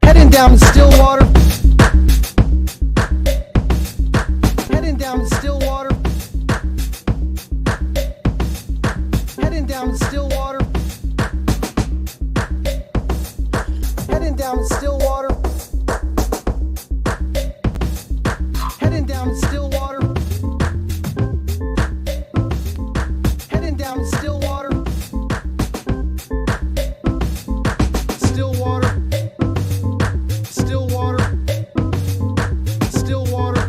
Heading down to Stillwater. Heading down to Stillwater. Heading down to Stillwater. Heading down to Stillwater. Heading down to Stillwater. Heading down to Stillwater. Stillwater. Stillwater. Stillwater.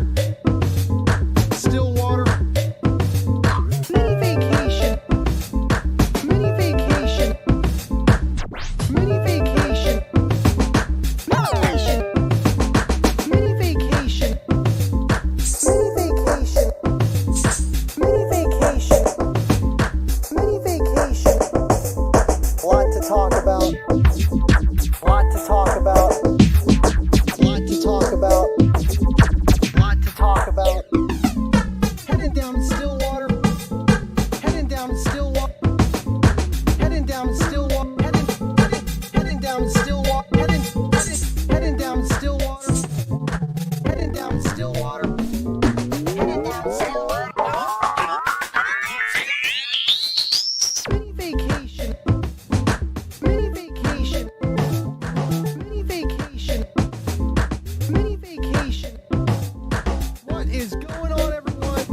Stillwater. Mini vacation. Mini vacation. Mini vacation. Mini vacation. Mini vacation. Mini vacation. Mini vacation. Lot to talk about. Lot to talk about. Lot to talk about. Lot to talk about. Heading down to Stillwater. Heading down to Stillwater. Heading down to Stillwater. Heading down to Stillwater. Heading down to Stillwater. Heading down to Stillwater. Heading down to Stillwater. Mini vacation. Mini vacation. Mini vacation. Mini vacation. What is going on, everyone?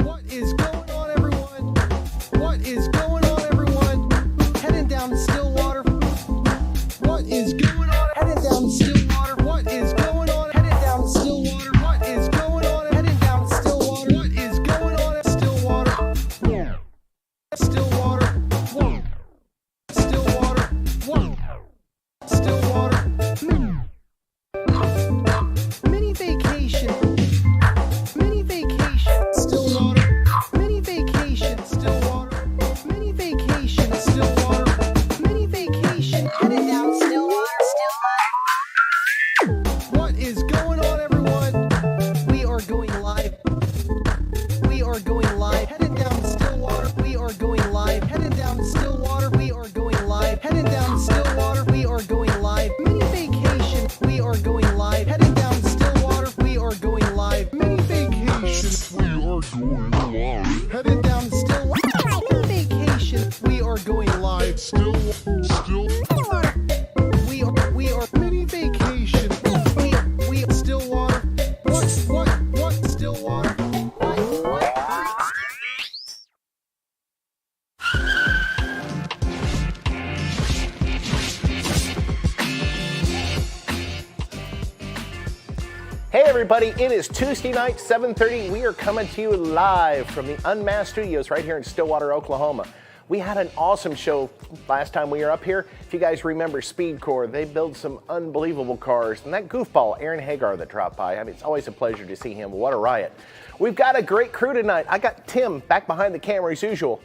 What is going on, everyone? What is going on, everyone? Heading down to Stillwater. What is going on? Heading down to Stillwater. What is going on? Heading down to Stillwater. What is going on? Heading down to Stillwater. What is going on at Stillwater? Stillwater. Stillwater. Stillwater. Mini vacation. Mini vacation. Stillwater. Mini vacation. Stillwater. Mini vacation. Stillwater. Mini vacation. Heading down Stillwater. What is going on, everyone? We are going live. We are going live. Heading down to Stillwater. We are going live. Heading down to Stillwater. We are going live. Heading down to Stillwater. We are going live. Mini vacation. We are going live. Heading down to Stillwater. We are going live. Mini vacation. We are going live. Heading down to Stillwater. Mini vacation. We are going live. Stillwater. We are mini vacation. We Stillwater. What Stillwater? What? Hey everybody, it is Tuesday night, 7:30. We are coming to you live from the UnMasked studios right here in Stillwater, Oklahoma. We had an awesome show last time we were up here. If you guys remember Speed Core, they build some unbelievable cars. And that goofball, Aaron Hagar, that dropped by, I mean, it's always a pleasure to see him. What a riot. We've got a great crew tonight. I got Tim back behind the camera as usual.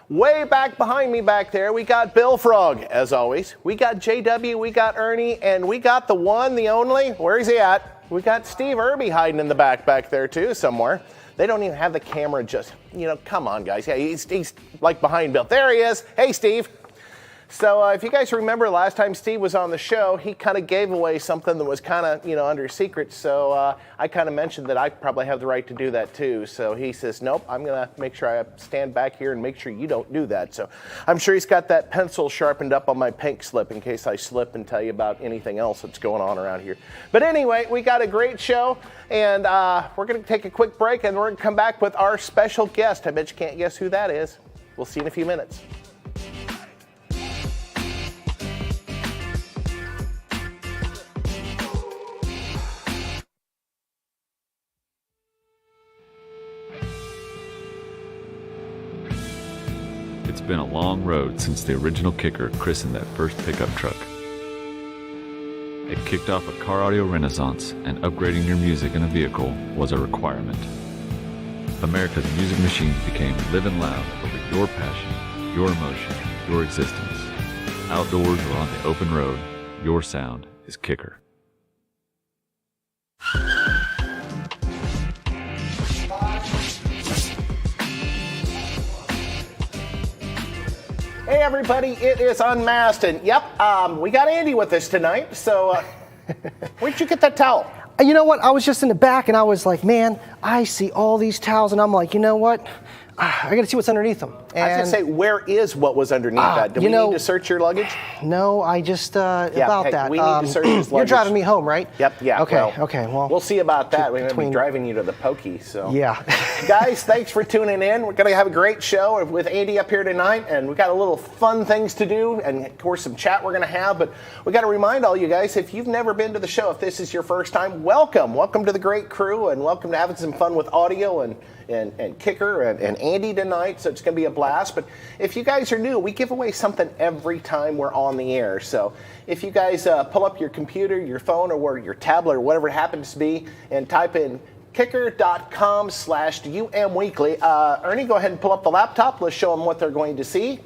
Way back behind me back there, we got Bill Frog, as always. We got JW, we got Ernie, and we got the one, the only, where is he at? We got Steve Irby hiding in the back there too somewhere. They don't even have the camera just, come on guys. Yeah, he's like behind Bill. There he is. Hey Steve. So if you guys remember last time Steve was on the show, he kind of gave away something that was kind of, under secret. So I kind of mentioned that I probably have the right to do that too. So he says, nope, I'm going to make sure I stand back here and make sure you don't do that. So I'm sure he's got that pencil sharpened up on my pink slip in case I slip and tell you about anything else that's going on around here. But anyway, we got a great show and we're going to take a quick break and we're going to come back with our special guest. I bet you can't guess who that is. We'll see you in a few minutes. It's been a long road since the original kicker christened that first pickup truck. It kicked off a car audio renaissance, and upgrading your music in a vehicle was a requirement. America's music machines became living loud over your passion, your emotion, your existence. Outdoors or on the open road, your sound is kicker. Hey everybody, it is Unmasked, and yep, we got Andy with us tonight. So, where'd you get that towel? You know what? I was just in the back, and I was like, man, I see all these towels, and I'm like, you know what? I got to see what's underneath them. And I was going to say, where is what was underneath that? Do we need to search your luggage? No, I just, about that. We need to search his luggage. You're driving me home, right? Yep, yeah. Okay, well. We'll see about that. We're going to be driving you to the pokey, so. Yeah. Guys, thanks for tuning in. We're going to have a great show with Andy up here tonight, and we've got a little fun things to do, and of course some chat we're going to have, but we got to remind all you guys, if you've never been to the show, if this is your first time, welcome. Welcome to the great crew, and welcome to having some fun with audio and Kicker and Andy tonight, so it's going to be a blast. But if you guys are new, we give away something every time we're on the air. So if you guys pull up your computer, your phone, or your tablet, or whatever it happens to be, and type in kicker.com/UMweekly. Ernie, go ahead and pull up the laptop. Let's show them what they're going to see.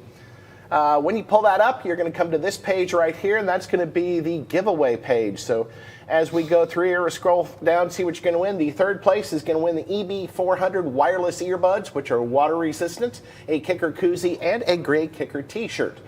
When you pull that up, you're going to come to this page right here, and that's going to be the giveaway page. So as we go through here, we'll scroll down, see what you're going to win. The third place is going to win the EB400 wireless earbuds, which are water resistant, a Kicker koozie, and a gray Kicker t-shirt.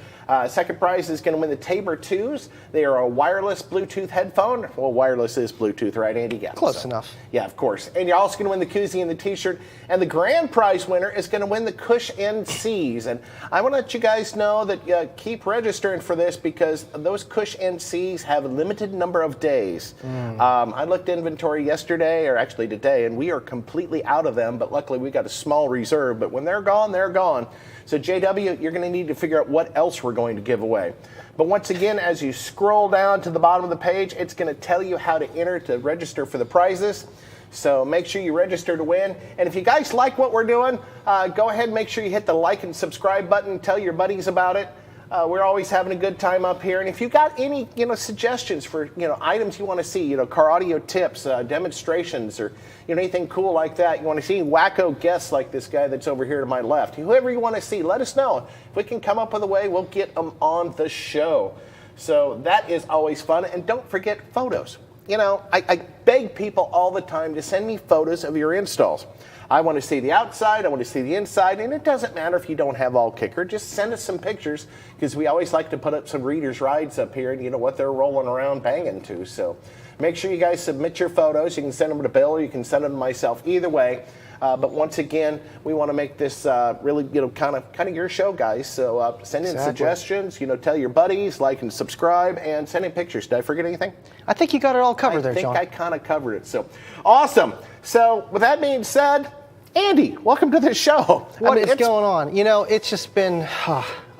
Second prize is going to win the Tabor 2s. They are a wireless Bluetooth headphone. Well, wireless is Bluetooth, right, Andy? Yeah, Close enough. Yeah, of course. And you're also going to win the koozie and the t-shirt. And the grand prize winner is going to win the Cush NCs. And I want to let you guys know that keep registering for this, because those Cush NCs have a limited number of days. I looked inventory yesterday, or actually today, and we are completely out of them. But luckily, we got a small reserve. But when they're gone, they're gone. So JW, you're going to need to figure out what else we're going to give away. But once again, as you scroll down to the bottom of the page, it's going to tell you how to enter to register for the prizes. So make sure you register to win. And if you guys like what we're doing, go ahead and make sure you hit the like and subscribe button. Tell your buddies about it. We're always having a good time up here. And if you've got any, suggestions for, items you want to see, car audio tips, demonstrations, or, anything cool like that, you want to see wacko guests like this guy that's over here to my left, whoever you want to see, let us know. If we can come up with a way, we'll get them on the show. So that is always fun. And don't forget photos. I beg people all the time to send me photos of your installs. I want to see the outside, I want to see the inside, and it doesn't matter if you don't have all Kicker. Just send us some pictures, because we always like to put up some readers' rides up here, and what they're rolling around banging to. So make sure you guys submit your photos. You can send them to Bill, or you can send them to myself. Either way. But once again, we want to make this really, kind of your show, guys. So send in suggestions. Tell your buddies, like and subscribe, and send in pictures. Did I forget anything? I think you got it all covered there, John. I think I kind of covered it. So awesome. So with that being said, Andy, welcome to the show. What is going on? It's just been.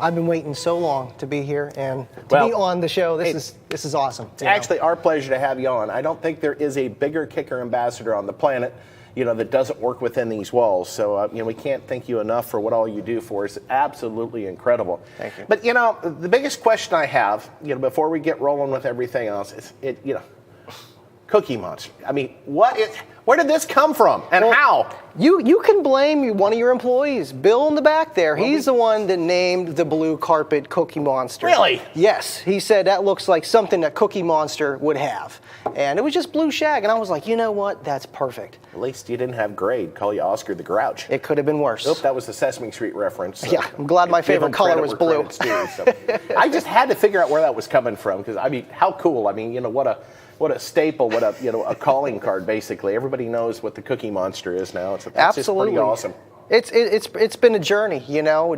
I've been waiting so long to be here and to be on the show. This is awesome. It's actually our pleasure to have you on. I don't think there is a bigger Kicker ambassador on the planet, that doesn't work within these walls. So, we can't thank you enough for what all you do for us. Absolutely incredible. Thank you. But, the biggest question I have, before we get rolling with everything else, is Cookie Monster. I mean, where did this come from, and how? You can blame one of your employees, Bill in the back there. He's the one that named the blue carpet Cookie Monster. Really? Yes. He said that looks like something that Cookie Monster would have. And it was just blue shag, and I was like, you know what? That's perfect. At least you didn't have Grade call you Oscar the Grouch. It could have been worse. Nope, that was the Sesame Street reference. So yeah, I'm glad my favorite color was blue. Due, so. I just had to figure out where that was coming from, because, how cool. What a staple, what a calling card, basically. Everybody knows what the Cookie Monster is now. That's Absolutely. Just pretty awesome. It's been a journey,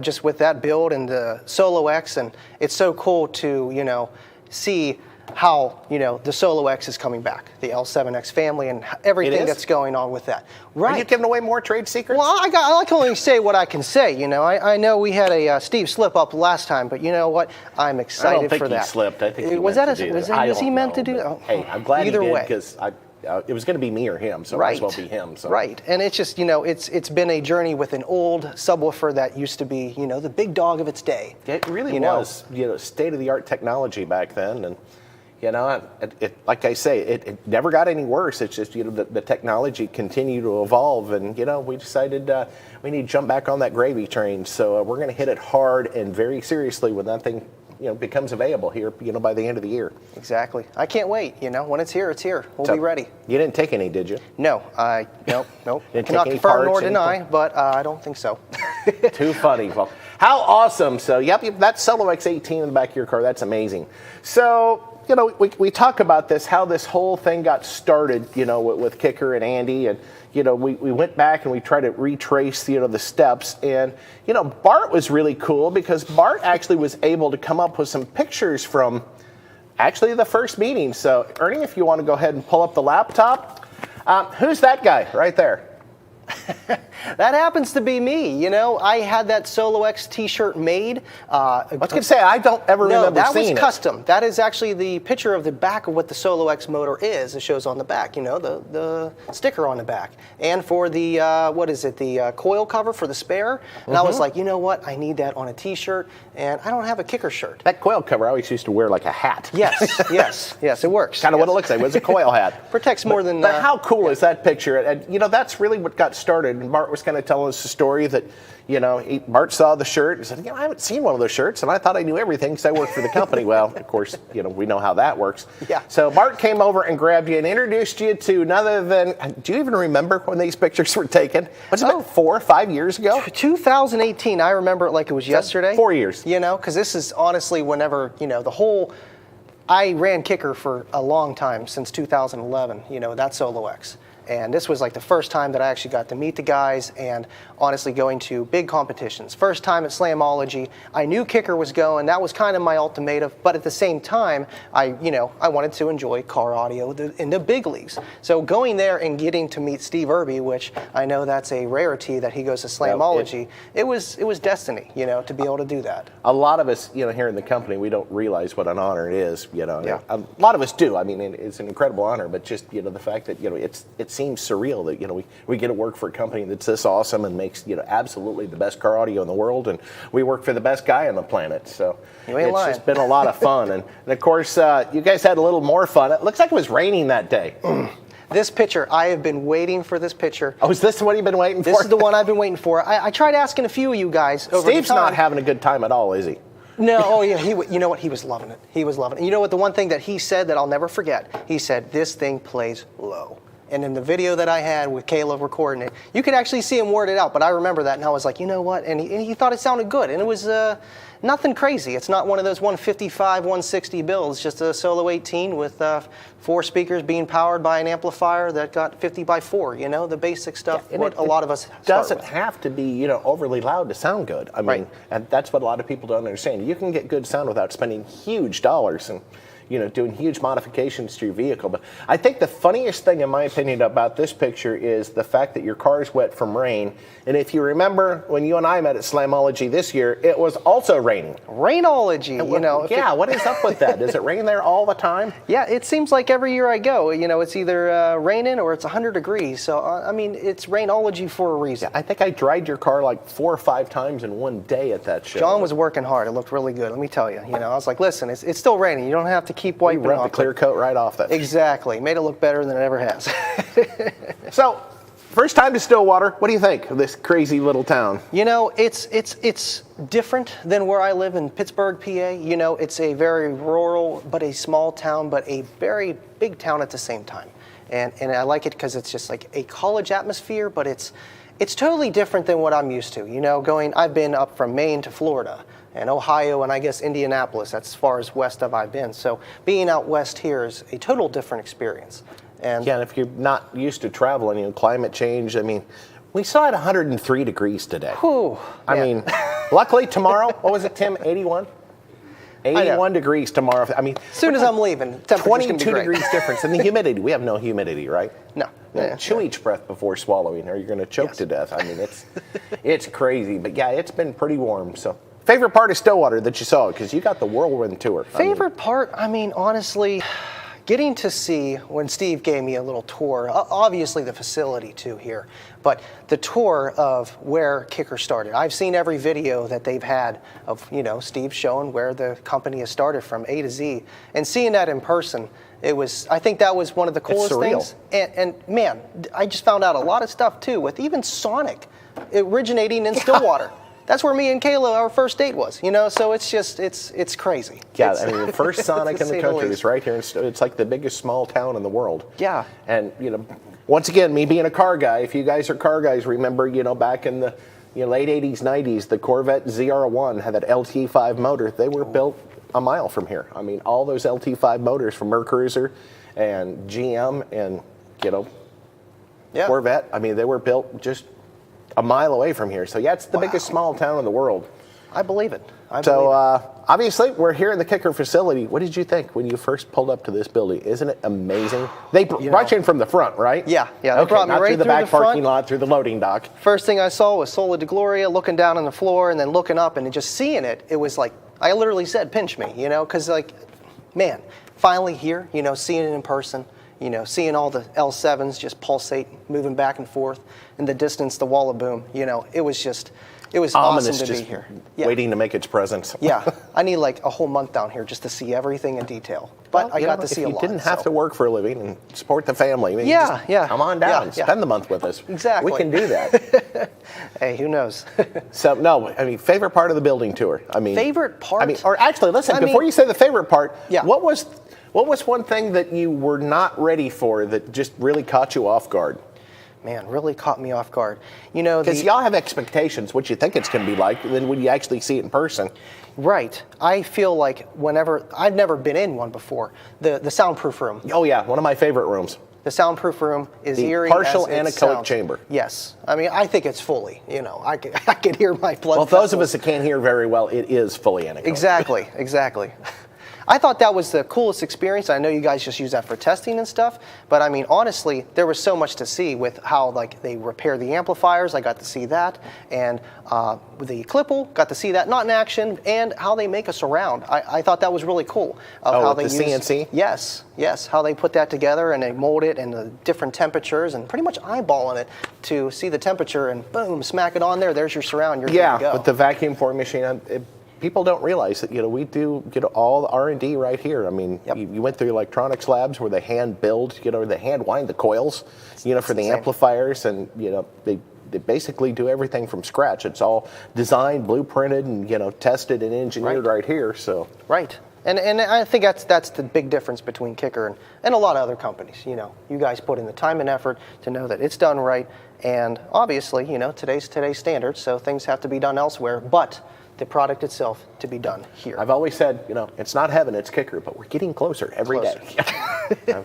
just with that build and the Solo X, and it's so cool to, see how, the Solo X is coming back, the L7X family, and everything that's going on with that. Right. Are you giving away more trade secrets? Well, I like to only say what I can say, I know we had a Steve slip up last time, but you know what? I'm excited for that. I don't think he slipped. I think he was he meant to do that? Hey, I'm glad Either he did, way. because it was going to be me or him, so it might as well be him. So. Right, and it's just, it's been a journey with an old subwoofer that used to be, the big dog of its day. It really was, state-of-the-art technology back then, and like I say, it never got any worse. It's just, the technology continued to evolve, and, we decided we need to jump back on that gravy train. So we're going to hit it hard and very seriously when that thing, becomes available here, by the end of the year. Exactly. I can't wait. When it's here, it's here. We'll be ready. You didn't take any, did you? No. Nope. Didn't Cannot take any confirm parts, nor deny, but I don't think so. Too funny. Well, How awesome. So, yep, that's Solo X18 in the back of your car. That's amazing. So, you know, we talk about this, how this whole thing got started, you know, with Kicker and Andy. And, you know, we went back and we tried to retrace, you know, the steps. And, you know, Bart was really cool because Bart actually was able to come up with some pictures from actually the first meeting. So, Ernie, if you want to go ahead and pull up the laptop. Who's that guy right there? That happens to be me. You know, I had that Solo X T-shirt made. I was going to say, I don't ever remember seeing it. No, that was custom. That is actually the picture of the back of what the Solo X motor is. It shows on the back, you know, the sticker on the back. And for the, what is it, the coil cover for the spare. And I was like, you know what, I need that on a T-shirt, and I don't have a Kicker shirt. That coil cover I always used to wear like a hat. Yes, yes, it works. Kind of what it looks like. It was a coil hat. Protects more than... But how cool is that picture? And, you know, that's really what got started. And Bart was kind of telling us the story that, you know, Bart saw the shirt and said, you know, I haven't seen one of those shirts, and I thought I knew everything because I worked for the company. Well, of course, you know, we know how that works. Yeah. So Bart came over and grabbed you and introduced you to none other than, do you even remember when these pictures were taken? Was it about 4 or 5 years ago? 2018. I remember it like it was yesterday. 4 years. You know, because this is honestly whenever, you know, the whole... I ran Kicker for a long time, since 2011, you know, that Solo X. And this was like the first time that I actually got to meet the guys and honestly going to big competitions. First time at Slamology, I knew Kicker was going. That was kind of my ultimatum. But at the same time, I wanted to enjoy car audio in the big leagues. So going there and getting to meet Steve Irby, which I know that's a rarity that he goes to Slamology, it was destiny, you know, to be able to do that. A lot of us, you know, here in the company, we don't realize what an honor it is, you know. Yeah. A lot of us do. I mean, it's an incredible honor, but just, you know, the fact that, you know, it seems surreal that, you know, we get to work for a company that's this awesome and makes, you know, absolutely the best car audio in the world, and we work for the best guy on the planet. So it's just been a lot of fun. And of course, you guys had a little more fun. It looks like it was raining that day. This picture, I have been waiting for this picture. Oh, is this the one you've been waiting for? This is the one I've been waiting for. I tried asking a few of you guys over Steve's the time. not having a good time at all, is he? No, oh yeah, you know what? He was loving it. He was loving it. You know what? The one thing that he said that I'll never forget, he said, this thing plays low. And in the video that I had with Caleb recording it, you could actually see him word it out, but I remember that, and I was like, you know what? And he thought it sounded good, and it was nothing crazy. It's not one of those 155, 160 builds, just a Solo 18 with 4 speakers being powered by an amplifier that got 50 by 4, you know, the basic stuff, Yeah, what a lot of us doesn't have to be, you know, overly loud to sound good. I mean, Right. and that's what a lot of people don't understand. You can get good sound without spending huge dollars and, you know, doing huge modifications to your vehicle. But I think the funniest thing, in my opinion, about this picture is the fact that your car's wet from rain. And if you remember, when you and I met at Slamology this year, it was also raining. Rainology, you know. Yeah, what is up with that? Does it rain there all the time? Yeah, it seems like every year I go, you know, it's either raining or it's 100 degrees. So, I mean, it's rainology for a reason. I think I dried your car like 4 or 5 times in one day at that show. John was working hard. It looked really good, let me tell you. You know, I was like, listen, it's still raining. You don't have to keep wiping Rub off the clear coat right off that. Exactly. Made it look better than it ever has. So, first time to Stillwater. What do you think of this crazy little town? You know, it's different than where I live in Pittsburgh, PA. You know, it's a very rural, but a small town, but a very big town at the same time. And I like it because it's just like a college atmosphere, but it's totally different than what I'm used to. You know, I've been up from Maine to Florida and Ohio and I guess Indianapolis. That's as far as west I've been. So being out west here is a total different experience. And yeah, and if you're not used to traveling, you know, climate change, I mean, we saw it 103 degrees today. Whew, I mean, luckily tomorrow, what was it, Tim, 81? 81 degrees tomorrow. I mean, as soon as I'm leaving, temperature's gonna be 22 great. degrees difference. And the humidity, we have no humidity, right? No. Yeah, Chew each breath before swallowing or you're going to choke to death. I mean, it's crazy. But yeah, it's been pretty warm. So, favorite part of Stillwater that you saw, because you got the whirlwind tour. Favorite part, I mean, honestly, getting to see when Steve gave me a little tour, obviously the facility too here, but the tour of where Kicker started. I've seen every video that they've had of, you know, Steve showing where the company has started from A to Z, and seeing that in person, I think that was one of the coolest things. And man, I just found out a lot of stuff too, with even Sonic originating in Stillwater. That's where me and Kayla, our first date was, you know, so it's just, it's crazy. Yeah, I mean, the first Sonic in the country is right here. It's like the biggest small town in the world. Yeah. And, you know, once again, me being a car guy, if you guys are car guys, remember, you know, back in the late 80s, 90s, the Corvette ZR1 had that LT5 motor. They were built a mile from here. I mean, all those LT5 motors from Mercruiser and GM and, Corvette, I mean, they were built just a mile away from here. So, yeah, it's the biggest small town in the world. I believe it. Obviously, we're here in the Kicker facility. What did you think when you first pulled up to this building? Isn't it amazing? They brought you in from the front, right? Yeah. They okay, brought me not right through the through back the front. parking lot, through the loading dock. First thing I saw was Sola de Gloria, looking down on the floor and then looking up and just seeing it. It was like, I literally said, pinch me, because man, finally here, seeing it in person, seeing all the L7s just pulsate, moving back and forth. In the distance, the wall of boom, it was Ominous, awesome to just be here. waiting to make its presence. Yeah, I need like a whole month down here just to see everything in detail. But I got to see a lot. If you didn't have to work for a living and support the family, come on down and spend the month with us. Exactly. We can do that. Hey, who knows? So, no, I mean, favorite part of the building tour? Favorite part? I mean, or actually, listen, before you say the favorite part, Yeah. what was one thing that you were not ready for that just really caught you off guard? Man, really caught me off guard. Because y'all have expectations, what you think it's going to be like, then when you actually see it in person. Right. I feel like I've never been in one before, the soundproof room. Oh, yeah, one of my favorite rooms. The soundproof room is The eerie partial as it anechoic sounds. chamber. Yes. I mean, I think it's fully, I could hear my blood Well, those of vessels. us that can't hear very well, it is fully anechoic. Exactly. I thought that was the coolest experience. I know you guys just use that for testing and stuff, but I mean, honestly, there was so much to see with how they repair the amplifiers. I got to see that, and with the Clipple, got to see that not in action, and how they make a surround. I thought that was really cool. How with the CNC? Yes, how they put that together and they mold it and the different temperatures and pretty much eyeballing it to see the temperature and boom, smack it on there. There's your surround. You're good to go. With the vacuum forming machine, people don't realize that we do all the R&D right here. I mean, you went through electronics labs where they hand build, they hand wind the coils, for the amplifiers, and they basically do everything from scratch. It's all designed, blueprinted, and tested and engineered right here. So right. And I think that's the big difference between Kicker and a lot of other companies. You guys put in the time and effort to know that it's done right, and obviously, today's standards, so things have to be done elsewhere, but the product itself to be done here. I've always said, it's not heaven, it's Kicker, but we're getting closer every day.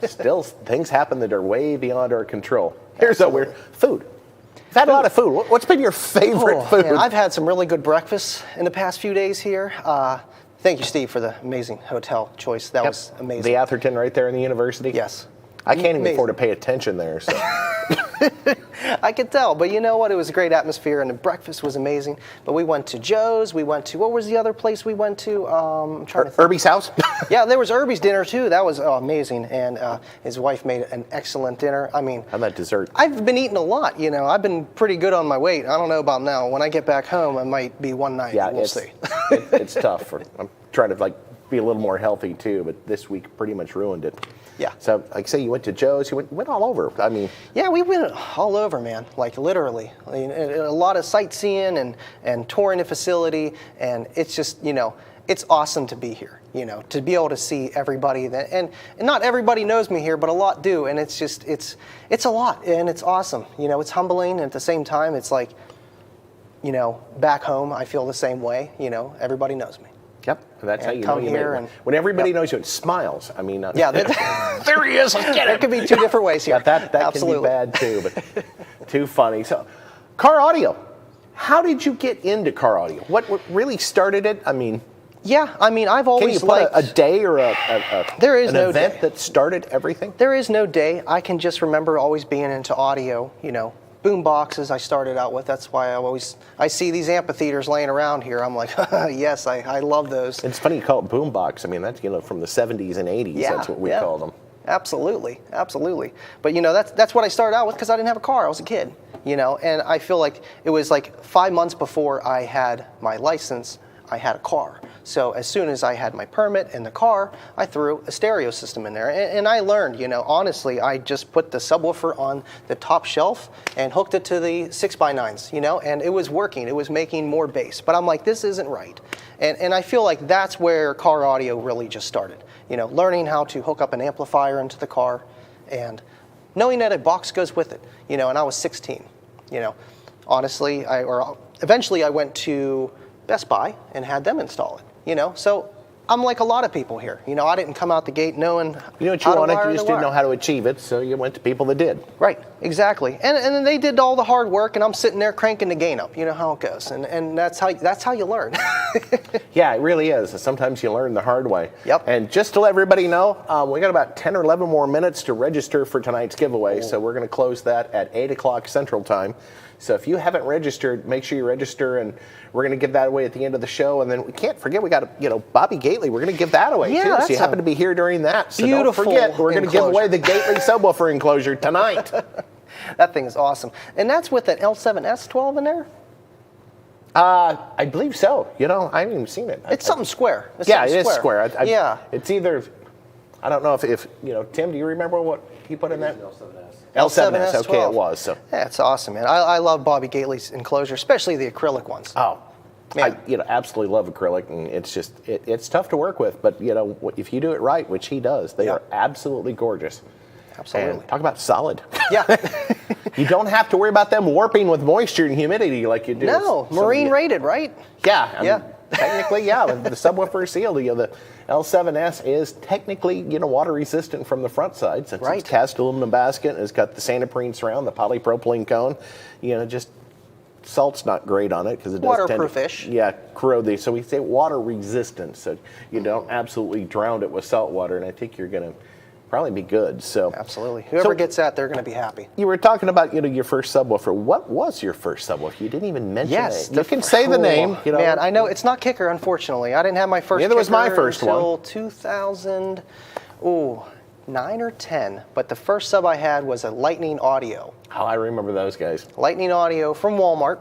Still, things happen that are way beyond our control. Here's a weird food. You've had a lot of food. What's been your favorite food? Man, I've had some really good breakfasts in the past few days here. Thank you, Steve, for the amazing hotel choice. That was amazing. The Atherton right there in the university? Yes. I can't even afford to pay attention there. So. I could tell, but you know what? It was a great atmosphere, and the breakfast was amazing. But we went to Joe's. We went to, what was the other place we went to? I'm trying to think. Irby's house? Yeah, there was Irby's dinner, too. That was amazing, and his wife made an excellent dinner. I mean, how about dessert? I've been eating a lot, I've been pretty good on my weight. I don't know about now. When I get back home, I might be 190. Yeah, we'll see. It's tough. I'm trying to, be a little more healthy, too, but this week pretty much ruined it. Yeah. So, like I say, you went to Joe's. You went all over. I mean. Yeah, we went all over, man. Literally. I mean, a lot of sightseeing and touring the facility, and it's just, it's awesome to be here. To be able to see everybody and not everybody knows me here, but a lot do, and it's just it's a lot, and it's awesome. It's humbling, and at the same time, it's like, back home, I feel the same way. Everybody knows me. Yep, that's how you come know here. When everybody knows you, it smiles. I mean, yeah, there he is. Let's get him. There could be two different ways here. Yeah, that Absolutely. can be bad too, but too funny. So, car audio. How did you get into car audio? What really started it? I mean, yeah, I've always can you put liked a day or there is an no event day that started everything? There is no day. I can just remember always being into audio. Boom boxes I started out with. That's why I see these amphitheaters laying around here. I'm like, yes, I love those. It's funny you call it boom box. I mean, that's from the 70s and 80s. Yeah, That's what we called them. Absolutely. But that's what I started out with because I didn't have a car. I was a kid. And I feel like it was like 5 months before I had my license, I had a car. So as soon as I had my permit and the car, I threw a stereo system in there. And I learned, honestly, I just put the subwoofer on the top shelf and hooked it to the 6x9s, and it was working. It was making more bass. But I'm like, this isn't right. And I feel like that's where car audio really just started. Learning how to hook up an amplifier into the car and knowing that a box goes with it, and I was 16, honestly, eventually I went to Best Buy and had them install it. So I'm like a lot of people here. I didn't come out the gate knowing You know what you how to wanted, wire you just the didn't know wire. how to achieve it, so you went to people that did. Right, exactly. And then they did all the hard work, and I'm sitting there cranking the gain up. You know how it goes, and that's how you learn. Yeah, it really is. Sometimes you learn the hard way. Yep. And just to let everybody know, we got about 10 or 11 more minutes to register for tonight's giveaway, so we're going to close that at 8 o'clock Central Time. So if you haven't registered, make sure you register, and we're going to give that away at the end of the show. And then we can't forget, we got Bobby Gately. We're going to give that away Yeah, too. So that's you a happen to be here during that. So don't beautiful forget, we're going to give away enclosure. the Gately subwoofer enclosure tonight. That thing is awesome. And that's with an L7S12 in there? I believe so. I haven't even seen it. It's something square. It's Yeah, it something is square. Yeah. It's either, I don't know if Tim, do you remember what he put in that? L7S. Okay, it was. So. Yeah, it's awesome, man. I love Bobby Gately's enclosure, especially the acrylic ones. Oh, Man. I absolutely love acrylic, and it's just it's tough to work with. But if you do it right, which he does, they are absolutely gorgeous. Absolutely. And talk about solid. Yeah. You don't have to worry about them warping with moisture and humidity like you do. No, with some marine of the- rated, right? Yeah. I mean, Yeah. Technically, yeah. The subwoofer is sealed. The L7S is technically water resistant from the front side, since Right. it's cast aluminum basket and it's got the Santoprene surround, the polypropylene cone. Just salt's not great on it because it does Waterproof-ish. corrode these. So we say water resistant, so you don't absolutely drown it with salt water, and I think you're going to probably be good. So Absolutely. Whoever gets that, they're going to be happy. You were talking about your first subwoofer. What was your first subwoofer? You didn't even mention Yes. it. You can say the name. Man, I know it's not Kicker, unfortunately. I didn't have my first Neither was my Kicker first one. until 2009 or 10. But the first sub I had was a Lightning Audio. Oh, I remember those guys. Lightning Audio from Walmart.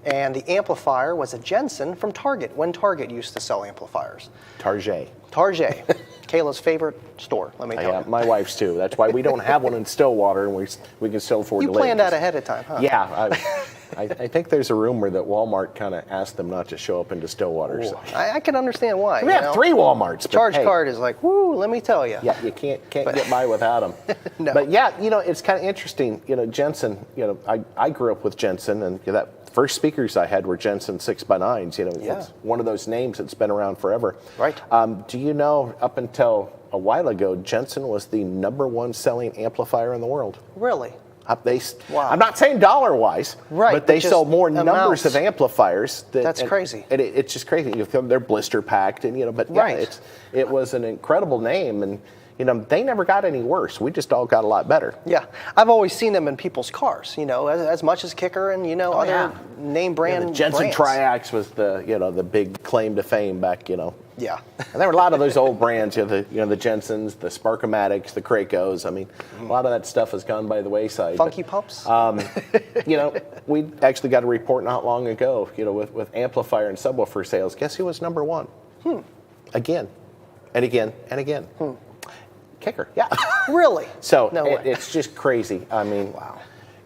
And the amplifier was a Jensen from Target, when Target used to sell amplifiers. Target. Target, Kayla's favorite store, let me tell Yeah, you. my wife's too. That's why we don't have one in Stillwater, and we can still afford You to live. planned that ahead of time, huh? Yeah, I think there's a rumor that Walmart kind of asked them not to show up into Stillwater. So. I can understand why. We have 3 Walmarts. But Charge hey, card is like, woo, let me tell you. Yeah, you can't get by without them. No. But yeah, it's kind of interesting. Jensen. I grew up with Jensen, and that first speakers I had were Jensen 6x9s. It's one of those names that's been around forever. Right. Do you know, up until a while ago, Jensen was the #1 selling amplifier in the world. Really? Wow. I'm not saying dollar-wise, Right, but they but just sold more numbers amounts. of amplifiers. That's crazy. It's just crazy. They're blister packed, and but yeah, Right. it was an incredible name, and they never got any worse. We just all got a lot better. Yeah, I've always seen them in people's cars, as much as Kicker and, other yeah. name brand The Jensen brands. Triax was the big claim to fame back, Yeah. And there were a lot of those old brands, the Jensens, the Sparkomatics, the Cracos. I mean, a lot of that stuff has gone by the wayside. Funky Pumps? We actually got a report not long ago, with amplifier and subwoofer sales. Guess who was #1? Again, and again, and again. Kicker, yeah. Really? So No way. it's just crazy. I mean, Wow.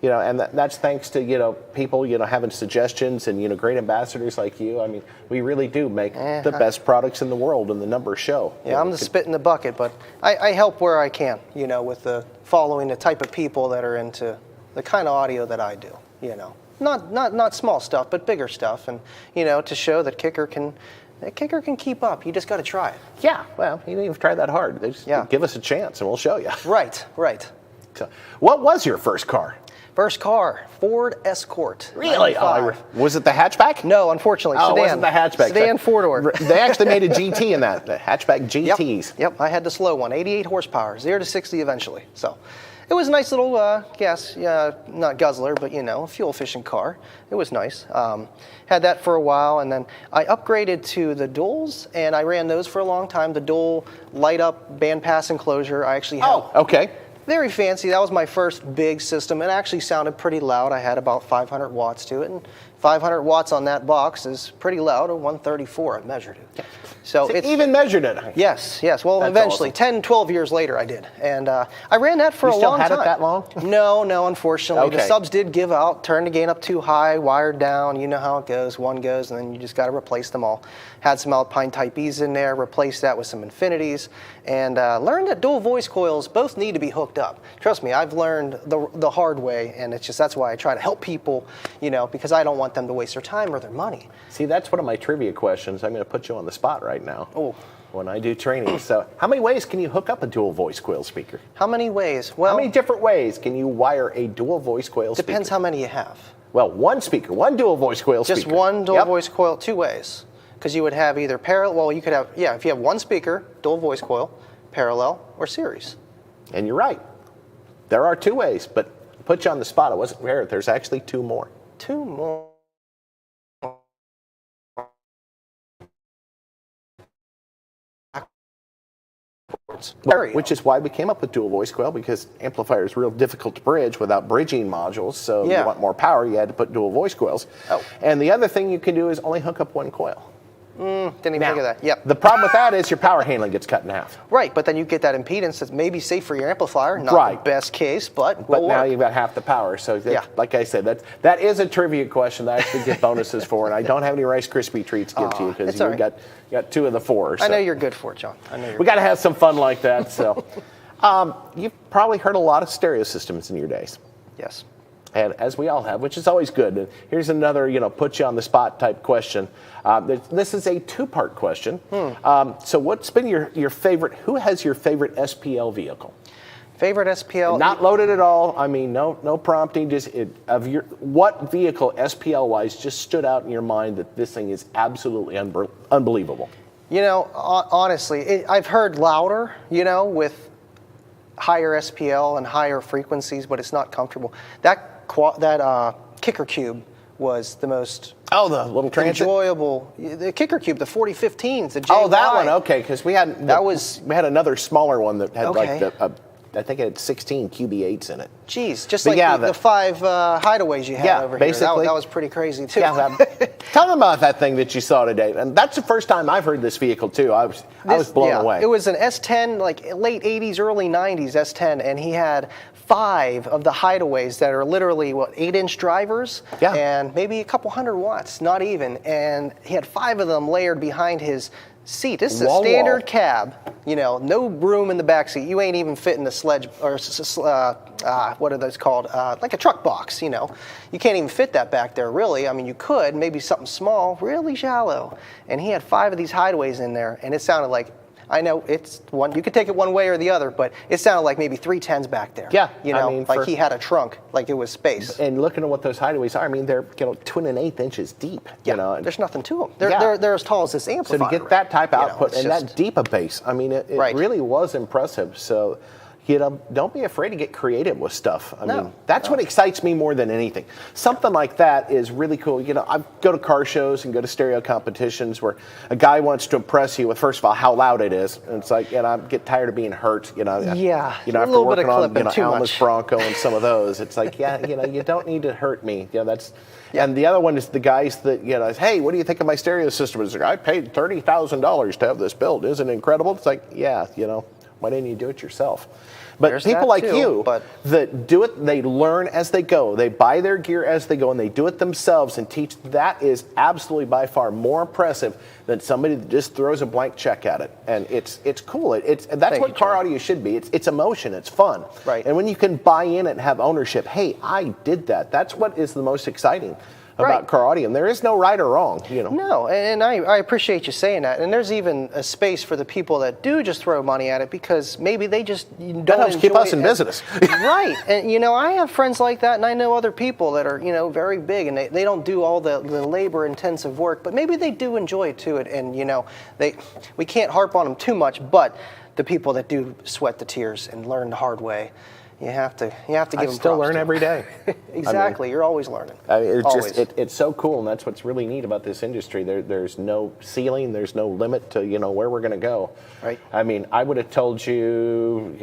And that's thanks to people having suggestions and great ambassadors like you. I mean, we really do make the best products in the world, and the numbers show. Yeah, I'm the spit in the bucket, but I help where I can, with the following the type of people that are into the kind of audio that I do, Not small stuff, but bigger stuff, and, to show that Kicker can keep up. You just got to try it. Yeah, well, you didn't even try that hard. They just give us a chance, and we'll show you. Right. So, what was your first car? First car, Ford Escort. Really? 95. Was it the hatchback? No, unfortunately, Oh, sedan. it wasn't the hatchback. Sedan four-door. They actually made a GT in that, the hatchback GTs. Yep, I had the slow one, 88 horsepower, 0 to 60 eventually. So it was a nice little gas, not guzzler, but a fuel-efficient car. It was nice. Had that for a while, and then I upgraded to the duals, and I ran those for a long time. The dual light-up bandpass enclosure. I actually had. Oh, okay. Very fancy. That was my first big system. It actually sounded pretty loud. I had about 500 watts to it, and 500 watts on that box is pretty loud, at 134 I measured it. So So it's even measured it. Yes. Well, That's eventually, awesome. 10, 12 years later, I did, and I ran that for You a still long had time. it that long? No, unfortunately, the Okay. subs did give out. Turned the gain up too high, wired down. You know how it goes. One goes, and then you just got to replace them all. Had some Alpine Type E's in there. Replaced that with some Infinities, and learned that dual voice coils both need to be hooked up. Trust me, I've learned the hard way, and it's just that's why I try to help people, because I don't want them to waste their time or their money. See, that's one of my trivia questions. I'm going to put you on the spot right now. Oh. When I do training. So how many ways can you hook up a dual voice coil speaker? How many ways? Well, How many different ways can you wire a dual voice coil speaker? depends how many you have. Well, one speaker, one dual voice coil speaker. Just one dual Yep. voice coil, 2 ways. Because you would have either parallel, well, you could have, if you have one speaker, dual voice coil, parallel, or series. And you're right. There are 2 ways, but to put you on the spot, I wasn't aware there's actually 2 more. 2 more. Which is why we came up with dual voice coil, because amplifier is real difficult to bridge without bridging modules. So Yeah. you want more power, you had to put dual voice coils. Oh. And the other thing you can do is only hook up one coil. Didn't even Now, think of that. Yep. The problem with that is your power handling gets cut in half. Right, but then you get that impedance that's maybe safe for your amplifier. Not Right. the best case, but But will now work. you've got half the power. So Yeah. like I said, that is a trivia question that I actually get bonuses for. And I don't have any Rice Krispie treats to give to you because it's all you right. got 2 of the 4. I so. know you're good for it, John. I know you're We got to have some fun like that. So you've probably heard a lot of stereo systems in your days. Yes. And as we all have, which is always good. And here's another, put you on the spot type question. This is a 2-part question. So what's been your favorite, who has your favorite SPL vehicle? Favorite SPL? Not loaded at all. I mean, no prompting. Just what vehicle SPL-wise just stood out in your mind that this thing is absolutely unbelievable? Honestly, I've heard louder, with higher SPL and higher frequencies, but it's not comfortable. That kicker cube was the most Oh, the little transit. enjoyable. The kicker cube, the 4015s, the JY. Oh, that one. Okay, because we had another smaller one that had Okay. I think it had 16 QB8s in it. Geez, just But like yeah, the 5 hideaways you had Yeah, over here. basically. That was pretty crazy too. Yeah, tell them about that thing that you saw today. And that's the first time I've heard this vehicle too. I was blown away. It was an S10, like late 80s, early 90s S10, and he had 5 of the hideaways that are literally 8-inch drivers, Yeah. and maybe a couple hundred watts, not even. And he had 5 of them layered behind his seat. This is Wall a standard wall. cab. No room in the back seat. You ain't even fitting the sledge or what are those called? Like a truck box. You can't even fit that back there. Really, I mean, you could maybe something small, really shallow. And he had 5 of these hideaways in there, and it sounded like. I know it's one. You could take it one way or the other, but it sounded like maybe 310s back there. Yeah, I mean, like for- he had a trunk, like it was space. And looking at what those hideaways are, I mean, they're 2 1/8 inches deep. Yeah, there's nothing to them. Yeah. They're as tall as this So amplifier. to get that type of output it's and just- that deep a bass, I mean, it Right. really was impressive. So, don't be afraid to get creative with stuff. I mean, that's what excites me more than anything. Something like that is really cool. I go to car shows and go to stereo competitions where a guy wants to impress you with, first of all, how loud it is. And it's like, I get tired of being hurt. Yeah, after a little bit of working on, clipping, too Alma's much. Bronco and some of those, it's like, you don't need to hurt me. That's. And the other one is the guys that, hey, what do you think of my stereo system? It's like, I paid $30,000 to have this built. Isn't it incredible? It's like, why didn't you do it yourself? But There's people that like too, you but- that do it, they learn as they go. They buy their gear as they go, and they do it themselves and teach. That is absolutely by far more impressive than somebody that just throws a blank check at it. And it's cool. That's Thank what you, car John. audio should be. It's emotion. It's fun. Right. And when you can buy in and have ownership, hey, I did that. That's what is the most exciting about Right. car audio. And there is no right or wrong. No, and I appreciate you saying that. And there's even a space for the people that do just throw money at it because maybe they just don't helps keep enjoy us in it. business. Right. And, I have friends like that, and I know other people that are, very big, and they don't do all the labor-intensive work, but maybe they do enjoy it, too. And, we can't harp on them too much, but the people that do sweat the tears and learn the hard way, you have to give I them still props learn to. every day. Exactly. You're always learning. It's Always. it's so cool, and that's what's really neat about this industry. There's no ceiling, there's no limit to where we're going to go. Right. I mean, I would have told you,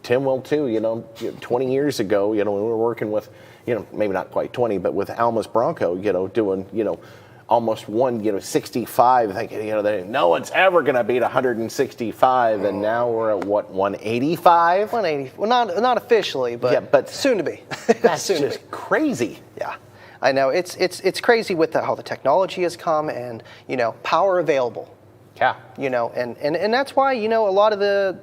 Tim will too. 20 years ago, when we were working with, maybe not quite 20, but with Alma's Bronco, doing, almost 165, thinking, no one's ever going to beat 165, and now we're at what, 185? 180. Well, not officially, but, yeah, but soon to be. That's soon just crazy. Yeah, I know. It's crazy with how the technology has come and power available. Yeah. And that's why, a lot of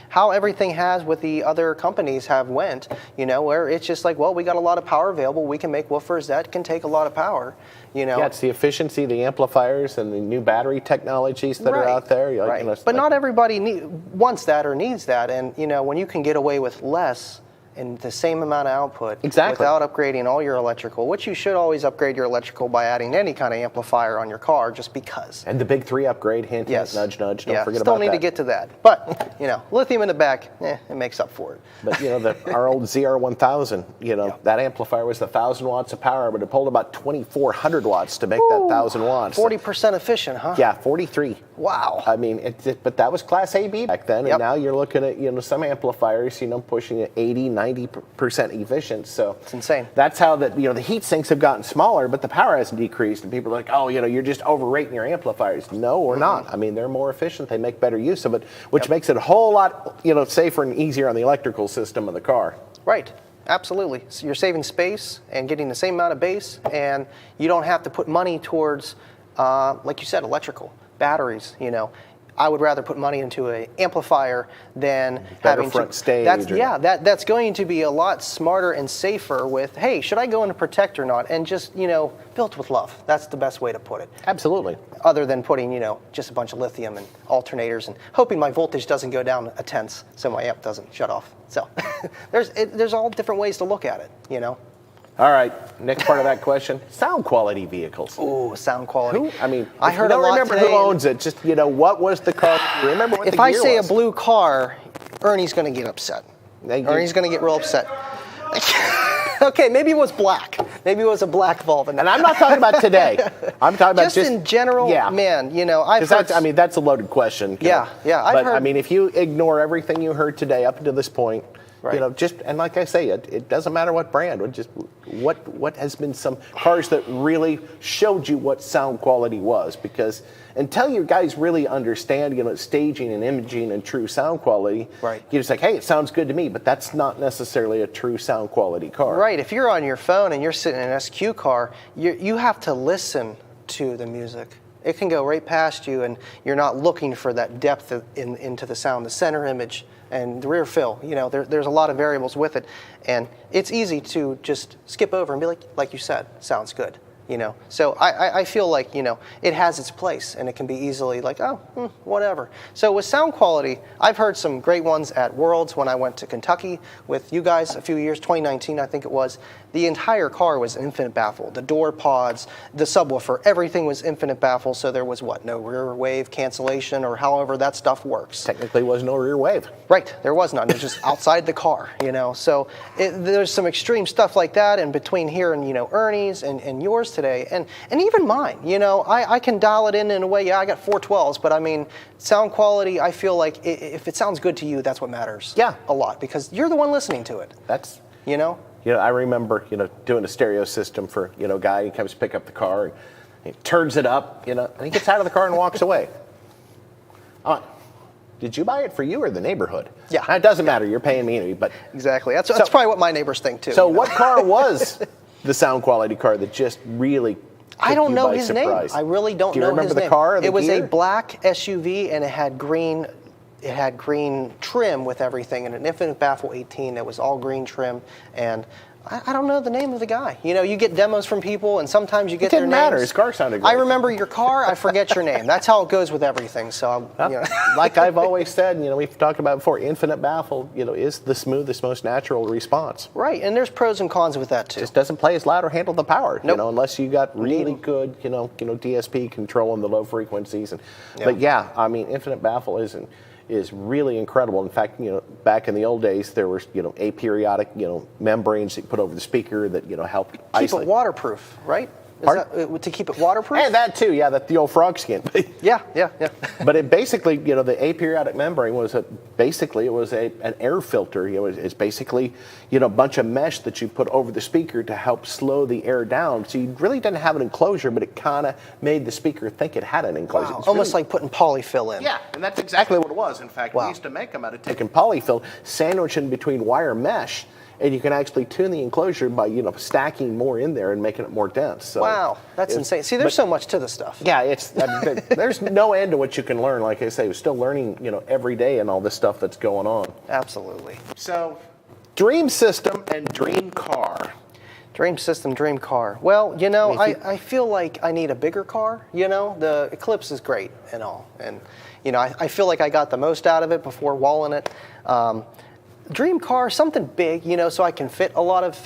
how everything has with the other companies have went, where it's just like, well, we got a lot of power available. We can make woofers that can take a lot of power, Yeah, it's the efficiency, the amplifiers, and the new battery technologies that are out there. But not everybody wants that or needs that. And, when you can get away with less and the same amount of output without upgrading all your electrical, which you should always upgrade your electrical by adding any kind of amplifier on your car just because. And the big 3 upgrade, hint, yes. nudge, nudge, don't forget about that. Still need to get to that. But, lithium in the back, it makes up for it. But, our old ZR1000, that amplifier was 1,000 watts of power, but it pulled about 2,400 watts to make that 1,000 watts. 40% efficient, huh? Yeah, 43. Wow. I mean, but that was Class AB back then, and now you're looking at, some amplifiers, pushing at 80, 90% efficient. So it's insane. That's how the heat sinks have gotten smaller, but the power hasn't decreased. And people are like, oh, you're just overrating your amplifiers. No, we're not. I mean, they're more efficient. They make better use of it, which makes it a whole lot safer and easier on the electrical system of the car. Right. Absolutely. So you're saving space and getting the same amount of bass, and you don't have to put money towards, like you said, electrical, batteries. I would rather put money into an amplifier than having front stage. That's going to be a lot smarter and safer with, hey, should I go into protect or not? And just, built with love. That's the best way to put it. Absolutely. Other than putting, just a bunch of lithium and alternators and hoping my voltage doesn't go down a tenth so my amp doesn't shut off. So there's all different ways to look at it, All right, next part of that question, sound quality vehicles. Ooh, sound quality. I heard a lot remember today, who owns it, just, what was the car? Remember what if the I year say was. a blue car, Ernie's going to get upset. Ernie's going to get real upset. Okay, maybe it was black. Maybe it was a black Volvo. And I'm not talking about today. I'm talking about just in general, man, I've heard... that's a loaded question. Yeah, I've heard... I mean, if you ignore everything you heard today up until this point, and like I say, it doesn't matter what brand, just what has been some cars that really showed you what sound quality was, because until you guys really understand, staging and imaging and true sound quality, you're just like, hey, it sounds good to me, but that's not necessarily a true sound quality car. Right, if you're on your phone and you're sitting in an SQ car, you have to listen to the music. It can go right past you, and you're not looking for that depth into the sound, the center image, and the rear fill. There's a lot of variables with it, and it's easy to just skip over and be like you said, sounds good. So I feel like, it has its place, and it can be easily like, whatever. So with sound quality, I've heard some great ones at Worlds when I went to Kentucky with you guys a few years, 2019, I think it was. The entire car was infinite baffle. The door pods, the subwoofer, everything was infinite baffle. So there was no rear wave cancellation or however that stuff works. Technically was no rear wave. Right, there was none. It was just outside the car, So there's some extreme stuff like that in between here and, Ernie's and yours today. And even mine, I can dial it in a way, I got 412s, but I mean, sound quality, I feel like if it sounds good to you, that's what matters. Yeah. A lot, because you're the one listening to it. That's... I remember, doing a stereo system for, a guy. He comes to pick up the car, and he turns it up, and he gets out of the car and walks away. Did you buy it for you or the neighborhood? Yeah. It doesn't matter. You're paying me anyway. But exactly. That's probably what my neighbors think too. So what car was the sound quality car that just really I don't know his surprise? name. I really don't know his name. Do you remember the car or the It was gear? a black SUV, and it had green trim with everything, and an infinite baffle 18 that was all green trim, and I don't know the name of the guy. You get demos from people, and sometimes you get their names. It didn't matter. His car sounded great. I remember your car. I forget your name. That's how it goes with everything. So, like I've always said, we've talked about before, infinite baffle, is the smoothest, most natural response. Right, and there's pros and cons with that too. Just doesn't play as loud or handle the power, nope. Unless you got really good, DSP controlling the low frequencies. But yeah, I mean, infinite baffle is really incredible. In fact, back in the old days, there were, aperiodic, membranes that you put over the speaker that, helped keep isolate. it waterproof, right? To keep it waterproof? And that too, yeah, the old frog skin. Yeah. But it basically, the aperiodic membrane was an air filter. It's basically, a bunch of mesh that you put over the speaker to help slow the air down. So you really didn't have an enclosure, but it kind of made the speaker think it had an enclosure. Wow, almost like putting polyfill in. Yeah, and that's exactly what it was. In fact, we Wow. used to make them out of taking polyfill, sandwiching between wire mesh, and you can actually tune the enclosure by, stacking more in there and making it more dense. So Wow, that's insane. See, there's so much to this stuff. yeah, there's no end to what you can learn. Like I say, we're still learning, every day and all this stuff that's going on. Absolutely. So, dream system and dream car. Dream system, dream car. Well, I feel like I need a bigger car. The Eclipse is great and all. And, I feel like I got the most out of it before walling it. Dream car, something big, so I can fit a lot of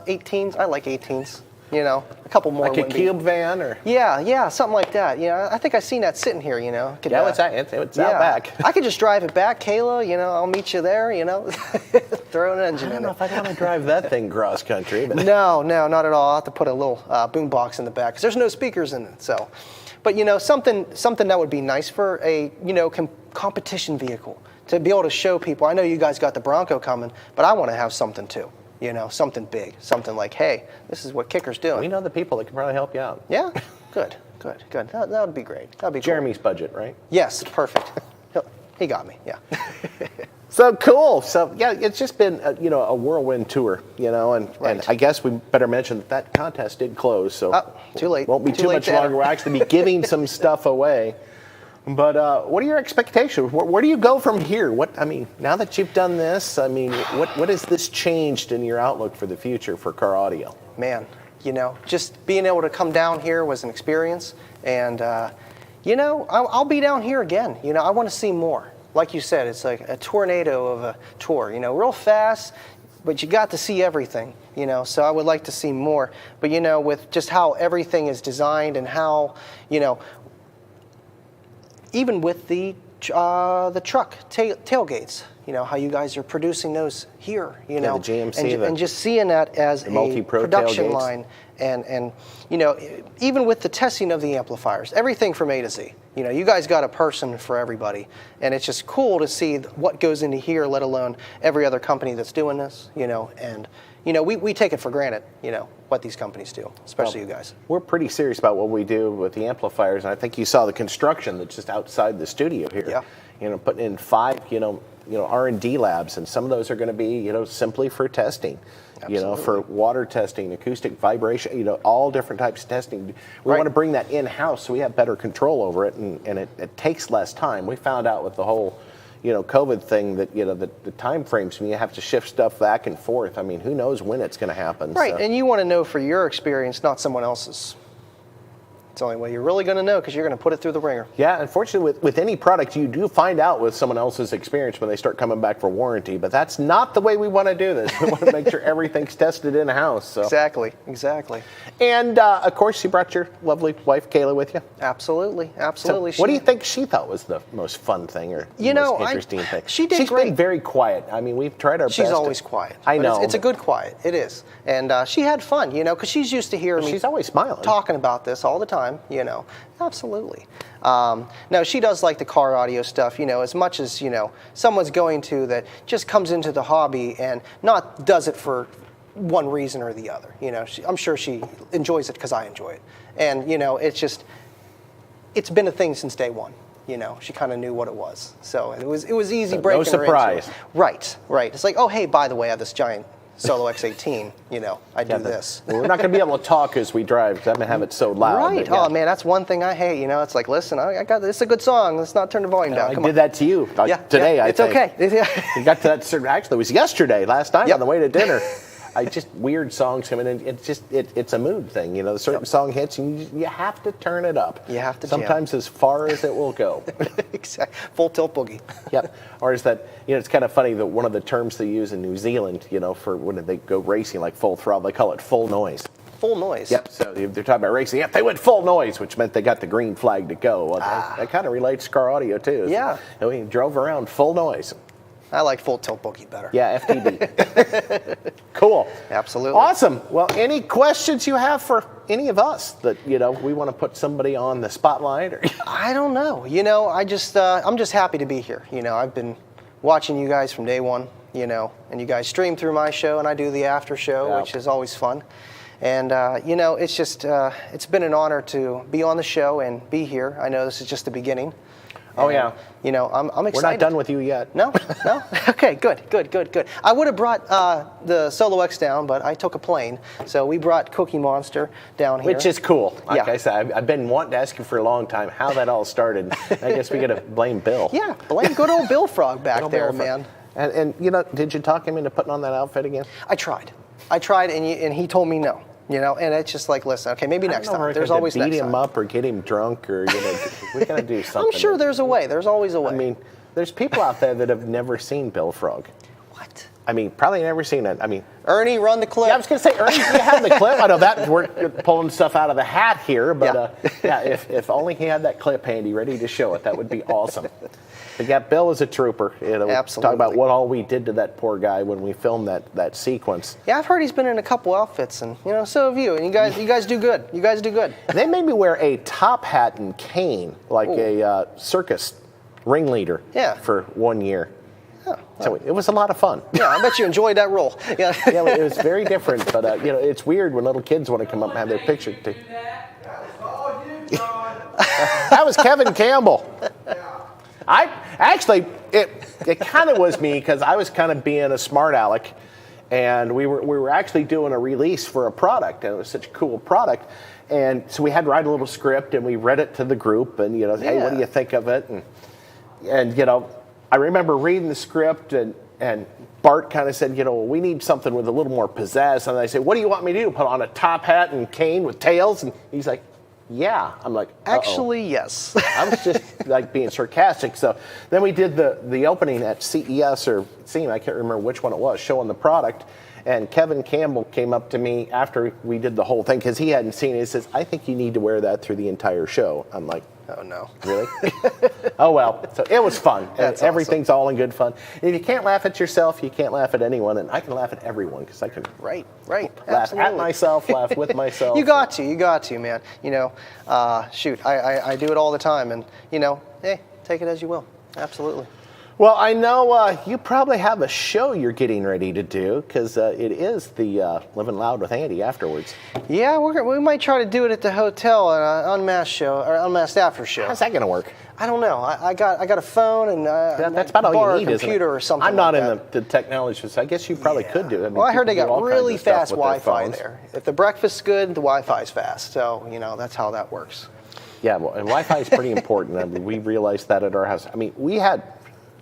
18s. I like 18s, a couple more. Like a cube van or? Yeah, something like that. I think I've seen that sitting here, Could, Yeah, it's out back. I could just drive it back, Kayla, I'll meet you there, throw an engine I don't in know it. if I want to drive that thing cross country. But No, not at all. I'll have to put a little boom box in the back because there's no speakers in it. So, but something that would be nice for a competition vehicle to be able to show people. I know you guys got the Bronco coming, but I want to have something too. Something big, something like, hey, this is what Kicker's doing. we know the people that can probably help you out. Yeah, good. That would be great. That'd be cool. Jeremy's budget, right? Yes, perfect. He got me. Yeah. So cool. So yeah, it's just been a whirlwind tour, and I guess we better mention that contest did close. So too late. Won't be too much longer. We'll actually be giving some stuff away. But what are your expectations? Where do you go from here? Now that you've done this, what has this changed in your outlook for the future for car audio? Man, just being able to come down here was an experience, and I'll be down here again. I want to see more. Like you said, it's like a tornado of a tour. Real fast, but you got to see everything. So I would like to see more. But with just how everything is designed and how even with the truck tailgates, how you guys are producing those here, the GMC, and just seeing that as a production tailgates. line, and even with the testing of the amplifiers, everything from A to Z. You guys got a person for everybody, and it's just cool to see what goes into here, let alone every other company that's doing this, and we take it for granted, what these companies do, especially you guys. We're pretty serious about what we do with the amplifiers, and I think you saw the construction that's just outside the studio here. Yeah. Putting in 5, R&D labs, and some of those are going to be, simply for testing. Absolutely. For water testing, acoustic vibration, all different types of testing. We want to bring that in-house so we have better control over it, and it takes less time. We found out with the whole COVID thing that, the time frames when you have to shift stuff back and forth. Who knows when it's going to happen. Right, so. and you want to know for your experience, not someone else's. It's the only way you're really going to know, because you're going to put it through the ringer. Yeah, unfortunately, with any product, you do find out with someone else's experience when they start coming back for warranty. But that's not the way we want to do this. We want to make sure everything's tested in-house. So. Exactly. And, of course, you brought your lovely wife, Kayla, with you. Absolutely. So what do you think she thought was the most fun thing or most interesting thing? She did She's great. been very quiet. We've tried our best. She's always quiet. I know. It's a good quiet. It is. And she had fun, because she's used to hearing me. She's always smiling. Talking about this all the time, Absolutely. No, she does like the car audio stuff, as much as, someone's going to that just comes into the hobby and not does it for one reason or the other. I'm sure she enjoys it because I enjoy it. And, it's been a thing since day one. She kind of knew what it was. So it was easy breaking no surprise. her into it. Right. It's like, oh, hey, by the way, I have this giant Solo X18, I do this. We're not going to be able to talk as we drive because I'm going to have it so loud. Right. Yeah. Oh, man, that's one thing I hate. It's like, listen, I got this. It's a good song. Let's not turn the volume down. I Come did on. that to you today, I it's think. okay. You got to that, actually, it was yesterday, last night Yep. on the way to dinner. Weird songs come in, and it's a mood thing. A certain song hits, and you have to turn it up. You have to sometimes jam. as far as it will go. Exactly. Full tilt boogie. Yep. Or is that, it's kind of funny that one of the terms they use in New Zealand, for when they go racing, like full throttle, they call it full noise. Full noise. Yep. So if they're talking about racing, they went full noise, which meant they got the green flag to go. Well, that kind of relates to car audio too. Yeah. We drove around full noise. I like full tilt boogie better. Yeah, FTD. Cool. Absolutely. Awesome. Well, any questions you have for any of us that, we want to put somebody on the spotlight? Or I don't know. I'm just happy to be here. I've been watching you guys from day one, and you guys stream through my show, and I do the after show, which is always fun. And, it's just, it's been an honor to be on the show and be here. I know this is just the beginning. Oh, yeah. I'm excited. We're not done with you yet. No? Okay, good. I would have brought the Solo X down, but I took a plane. So we brought Cookie Monster down here. Which is cool. Like Yeah. I said, I've been wanting to ask you for a long time how that all started. I guess we got to blame Bill. Yeah, blame good old Bill Frog back Bill there, Frog. man. And did you talk him into putting on that outfit again? I tried, and he told me no. And it's just like, listen, okay, maybe next time. There's always next time. Beat him up or get him drunk or, we got to do something. I'm sure there's a way. There's always a way. I mean, there's people out there that have never seen Bill Frog. What? I mean, probably never seen it. I mean, Ernie, run the clip. Yeah, I was going to say, Ernie, you have the clip. I know that we're pulling stuff out of the hat here, but if only he had that clip handy, ready to show it, that would be awesome. But yeah, Bill is a trooper. Absolutely. Talk about what all we did to that poor guy when we filmed that sequence. Yeah, I've heard he's been in a couple outfits, and so have you. And you guys do good. You guys do good. They made me wear a top hat and cane, like a circus ringleader. Yeah. For 1 year. Oh, So it was a lot of fun. yeah, I bet you enjoyed that role. Yeah. Yeah, it was very different, but it's weird when little kids want to come up and have their picture. That was Kevin Campbell. I actually, it kind of was me because I was kind of being a smart aleck, and we were actually doing a release for a product, and it was such a cool product, and so we had to write a little script, and we read it to the group, and hey, what do you think of it? And I remember reading the script, and Bart kind of said, we need something with a little more pizzazz, and I said, what do you want me to do? Put on a top hat and cane with tails? And he's like, yeah. I'm like, Actually, yes. I was just like being sarcastic. So then we did the opening at CES or SEMA, I can't remember which one it was, showing the product. And Kevin Campbell came up to me after we did the whole thing because he hadn't seen it. He says, I think you need to wear that through the entire show. I'm like, Oh, no. really? Oh, well. So it was fun. That's Everything's all in good fun. And if you can't laugh at yourself, you can't laugh at anyone. And I can laugh at everyone because I can Right. laugh Absolutely. at myself, laugh with myself. You got to, man. Shoot, I do it all the time, and hey, take it as you will. Absolutely. Well, I know you probably have a show you're getting ready to do because it is the Living Loud with Andy afterwards. Yeah, we might try to do it at the hotel, an unmasked show or unmasked after show. How's that going to work? I don't know. I got a phone and That's about all borrow you need, a isn't it? computer or something. I'm not like in that. the technology, so I guess you probably could do it. I mean, Well, I heard they people do got all kinds really of stuff fast with their Wi-Fi phones. there. If the breakfast's good, the Wi-Fi's fast. So that's how that works. Yeah, well, and Wi-Fi is pretty important. I mean, we realized that at our house. I mean, we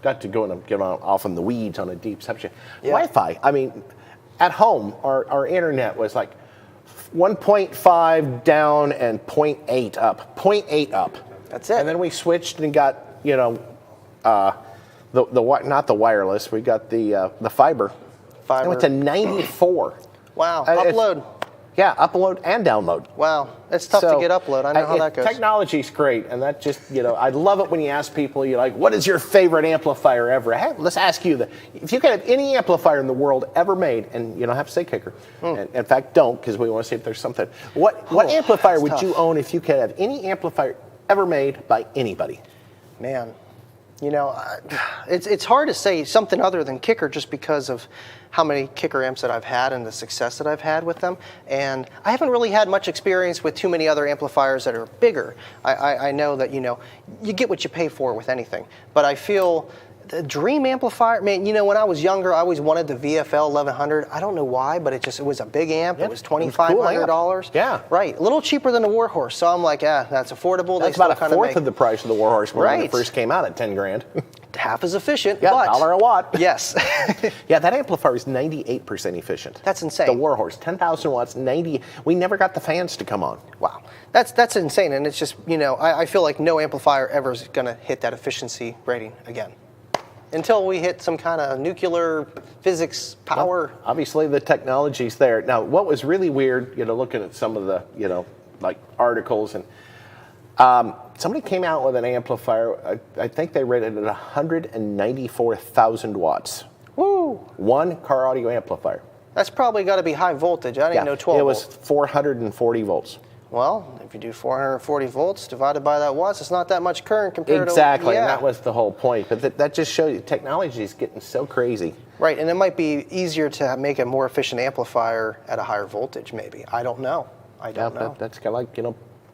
got to go and get off in the weeds on a deep subject. Yeah. Wi-Fi, I mean, at home, our internet was like 1.5 down and 0.8 up. 0.8 up. That's it. And then we switched and got, not the wireless, we got the fiber. Fiber. It went to 94. Wow. It's- Upload. Yeah, upload and download. Wow. It's tough to get upload. I know how that goes. Technology's great, and that just, I love it when you ask people, you're like, what is your favorite amplifier ever? Hey, let's ask you if you could have any amplifier in the world ever made, and you don't have to say kicker. And in fact, don't, because we want to see if there's something. What amplifier that's would tough. you own if you could have any amplifier ever made by anybody? Man, it's hard to say something other than kicker just because of how many kicker amps that I've had and the success that I've had with them. And I haven't really had much experience with too many other amplifiers that are bigger. I know that, you get what you pay for with anything. But I feel the dream amplifier, man, when I was younger, I always wanted the VFL 1100. I don't know why, but it was a big amp. Yep. It was It was a cool amp. $2,500. Yeah. Right. A little cheaper than the Warhorse. So I'm like, that's affordable. That's They about still a kinda fourth make of the price of the Warhorse when Right. it first came out at 10 grand. half as efficient. Yeah, but $1 a watt. Yes. Yeah, that amplifier is 98% efficient. That's insane. The Warhorse, 10,000 watts, 90. We never got the fans to come on. Wow, that's insane, and it's just I feel like no amplifier ever is going to hit that efficiency rating again, until we hit some kind of nuclear physics power. Well, obviously, the technology's there. Now, what was really weird, looking at some of the, like articles, and Somebody came out with an amplifier. I think they rated it at 194,000 watts. Woo! One car audio amplifier. That's probably got to be high voltage. I didn't know 12 It was volts. 440 volts. Well, if you do 440 volts divided by that watts, it's not that much current compared Exactly, to... and that was the whole point. But that just shows you technology is getting so crazy. Right, and it might be easier to make a more efficient amplifier at a higher voltage, maybe. I don't know. I don't know. That's kind of like,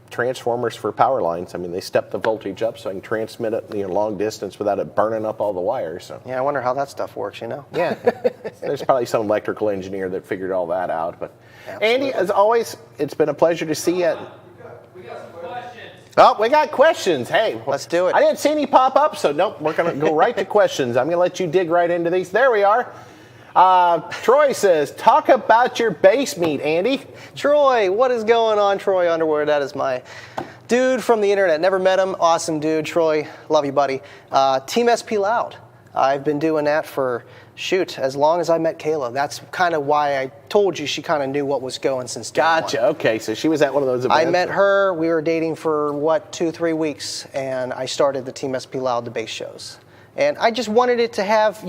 transformers for power lines. I mean, they step the voltage up so I can transmit it long distance without it burning up all the wires. So. Yeah, I wonder how that stuff works, Yeah, there's probably some electrical engineer that figured all that out. But Absolutely. Andy, as always, it's been a pleasure to see you. We got some questions. Oh, we got questions. Hey, let's do it. I didn't see any pop up, so nope, we're going to go right to questions. I'm going to let you dig right into these. There we are. Troy says, talk about your bass meet, Andy. Troy, what is going on? Troy Underwood, that is my dude from the internet. Never met him. Awesome dude. Troy, love you, buddy. Team SP Loud. I've been doing that for, as long as I met Kayla. That's kind of why I told you she kind of knew what was going since day one. Gotcha. Okay, so she was at one of those events. I met her. We were dating for, 2-3 weeks, and I started the Team SP Loud, the bass shows. And I just wanted it to have,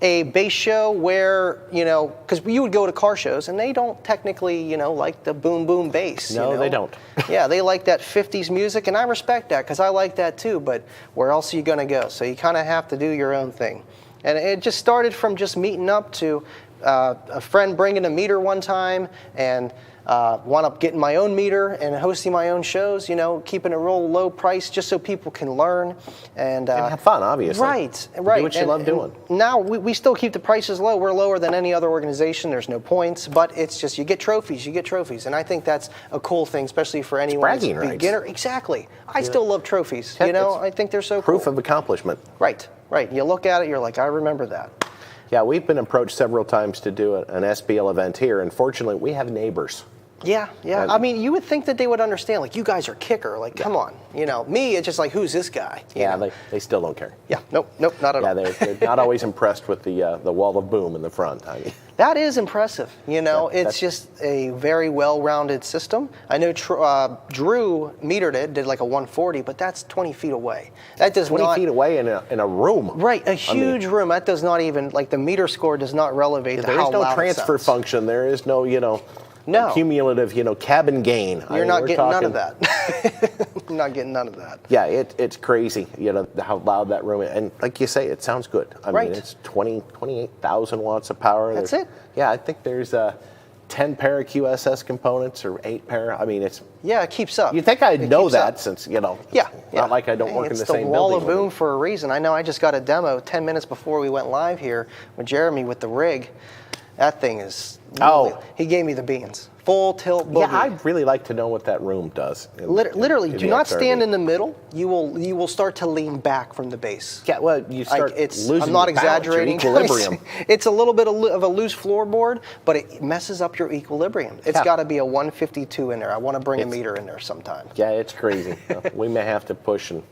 a bass show where, because you would go to car shows and they don't technically, like the boom boom bass. No, they don't. Yeah, they like that 50s music, and I respect that because I like that too, but where else are you going to go? So you kind of have to do your own thing. And it just started from just meeting up to a friend bringing a meter one time and wound up getting my own meter and hosting my own shows, keeping a real low price just so people can learn. And have fun, obviously. Right. Do what you love doing. Now we still keep the prices low. We're lower than any other organization. There's no points, but it's just you get trophies. And I think that's a cool thing, especially for anyone bragging who's a beginner. rights. Exactly. I still love trophies. I think they're so proof cool. of accomplishment. Right. You look at it, you're like, I remember that. Yeah, we've been approached several times to do an SPL event here. Unfortunately, we have neighbors. Yeah. I mean, you would think that they would understand, like, you guys are kicker. Like, come on. Me, it's just like, who's this guy? They still don't care. Yeah, nope, not at all. Yeah, they're not always impressed with the wall of boom in the front. That is impressive. It's just a very well-rounded system. I know Drew metered it, did like a 140, but that's 20 feet away. That does 20 feet away in a room. Right, a huge room. That does not even, like, the meter score does not relevate to how loud it sounds. There is no transfer function. There is no, No. cumulative, cabin gain. You're not getting none of that. You're not getting none of that. Yeah, it's crazy, how loud that room is. And like you say, it sounds good. I mean, it's 28,000 watts of power. That's it? Yeah, I think there's 10 pair of QSS components or 8 pair. I mean, it's... Yeah, it keeps up. You'd think I'd know that since, Yeah. Not like I don't work in the same building. It's the wall of boom for a reason. I know I just got a demo 10 minutes before we went live here with Jeremy with the rig. That thing is... Really, he gave me the beans. Full tilt boogie. Yeah, I'd really like to know what that room does. Literally, do not stand in the middle. You will start to lean back from the bass. Yeah, well, you start losing I'm not your balance, your exaggerating. equilibrium. It's a little bit of a loose floorboard, but it messes up your equilibrium. It's got to be a 152 in there. I want to bring a meter in there sometime. Yeah, it's crazy. We may have to push and...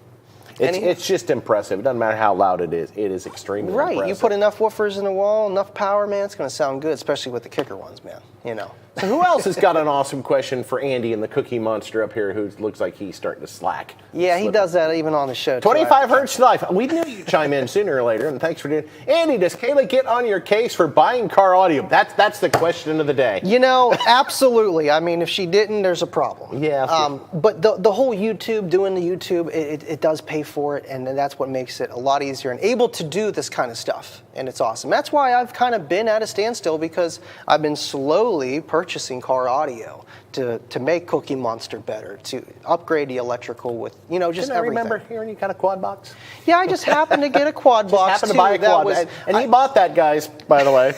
It's just impressive. It doesn't matter how loud it is. It is extremely impressive. Right. You put enough woofers in the wall, enough power, man, it's going to sound good, especially with the kicker ones, man. So who else has got an awesome question for Andy and the Cookie Monster up here who looks like he's starting to slack? Yeah, he does that even on the show. 25 Hertz Life. We knew you'd chime in sooner or later, and thanks for doing it. Andy, does Kayla get on your case for buying car audio? That's the question of the day. Absolutely. I mean, if she didn't, there's a problem. Yeah. But the whole doing the YouTube, it does pay for it, and that's what makes it a lot easier and able to do this kind of stuff, and it's awesome. That's why I've kind of been at a standstill, because I've been slowly purchasing car audio to make Cookie Monster better, to upgrade the electrical with, just everything. I remember hearing you got a quad box? Yeah, I just happened to get a quad box. Happened to buy a quad. And he bought that, guys, by the way.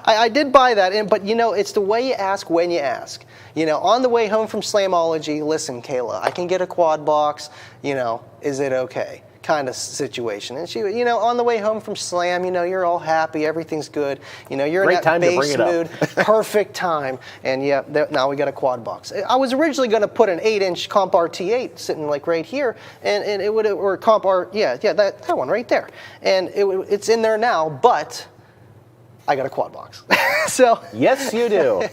I did buy that, but it's the way you ask when you ask. On the way home from Slamology, listen, Kayla, I can get a quad box, is it okay? Kind of situation. And she, on the way home from Slam, you're all happy, everything's good, you're in that bass mood, perfect time. And now we got a quad box. I was originally going to put an 8-inch Comp RT8 sitting like right here, and it would, or Comp R, that one right there. And it's in there now, but I got a quad box. So yes, you do.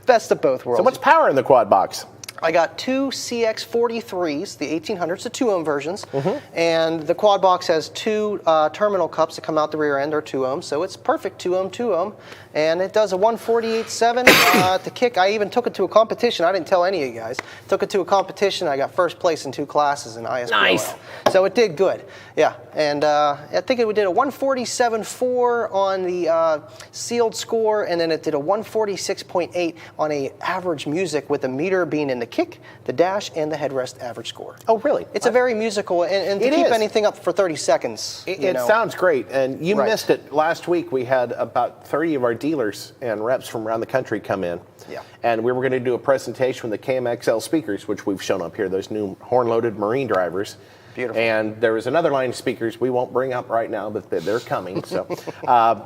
Best of both worlds. So what's power in the quad box? I got two CX43s, the 1800s, the 2-ohm versions, and the quad box has two terminal cups that come out the rear end, or 2 ohms, so it's perfect 2-ohm, 2-ohm, and it does a 148.7 to kick. I even took it to a competition. I didn't tell any of you guys. Took it to a competition. I got first place in 2 classes in ISPOL. Nice. So it did good, yeah, and I think it did a 147.4 on the sealed score, and then it did a 146.8 on a average music, with the meter being in the kick, the dash, and the headrest average score. Oh, really? It's a very musical, and to It keep is. anything up for 30 seconds. It sounds great, and you Right. missed it. Last week we had about 30 of our dealers and reps from around the country come in. Yeah. And we were going to do a presentation with the KMXL speakers, which we've shown up here, those new horn-loaded marine drivers. Beautiful. And there was another line of speakers we won't bring up right now, but they're coming. So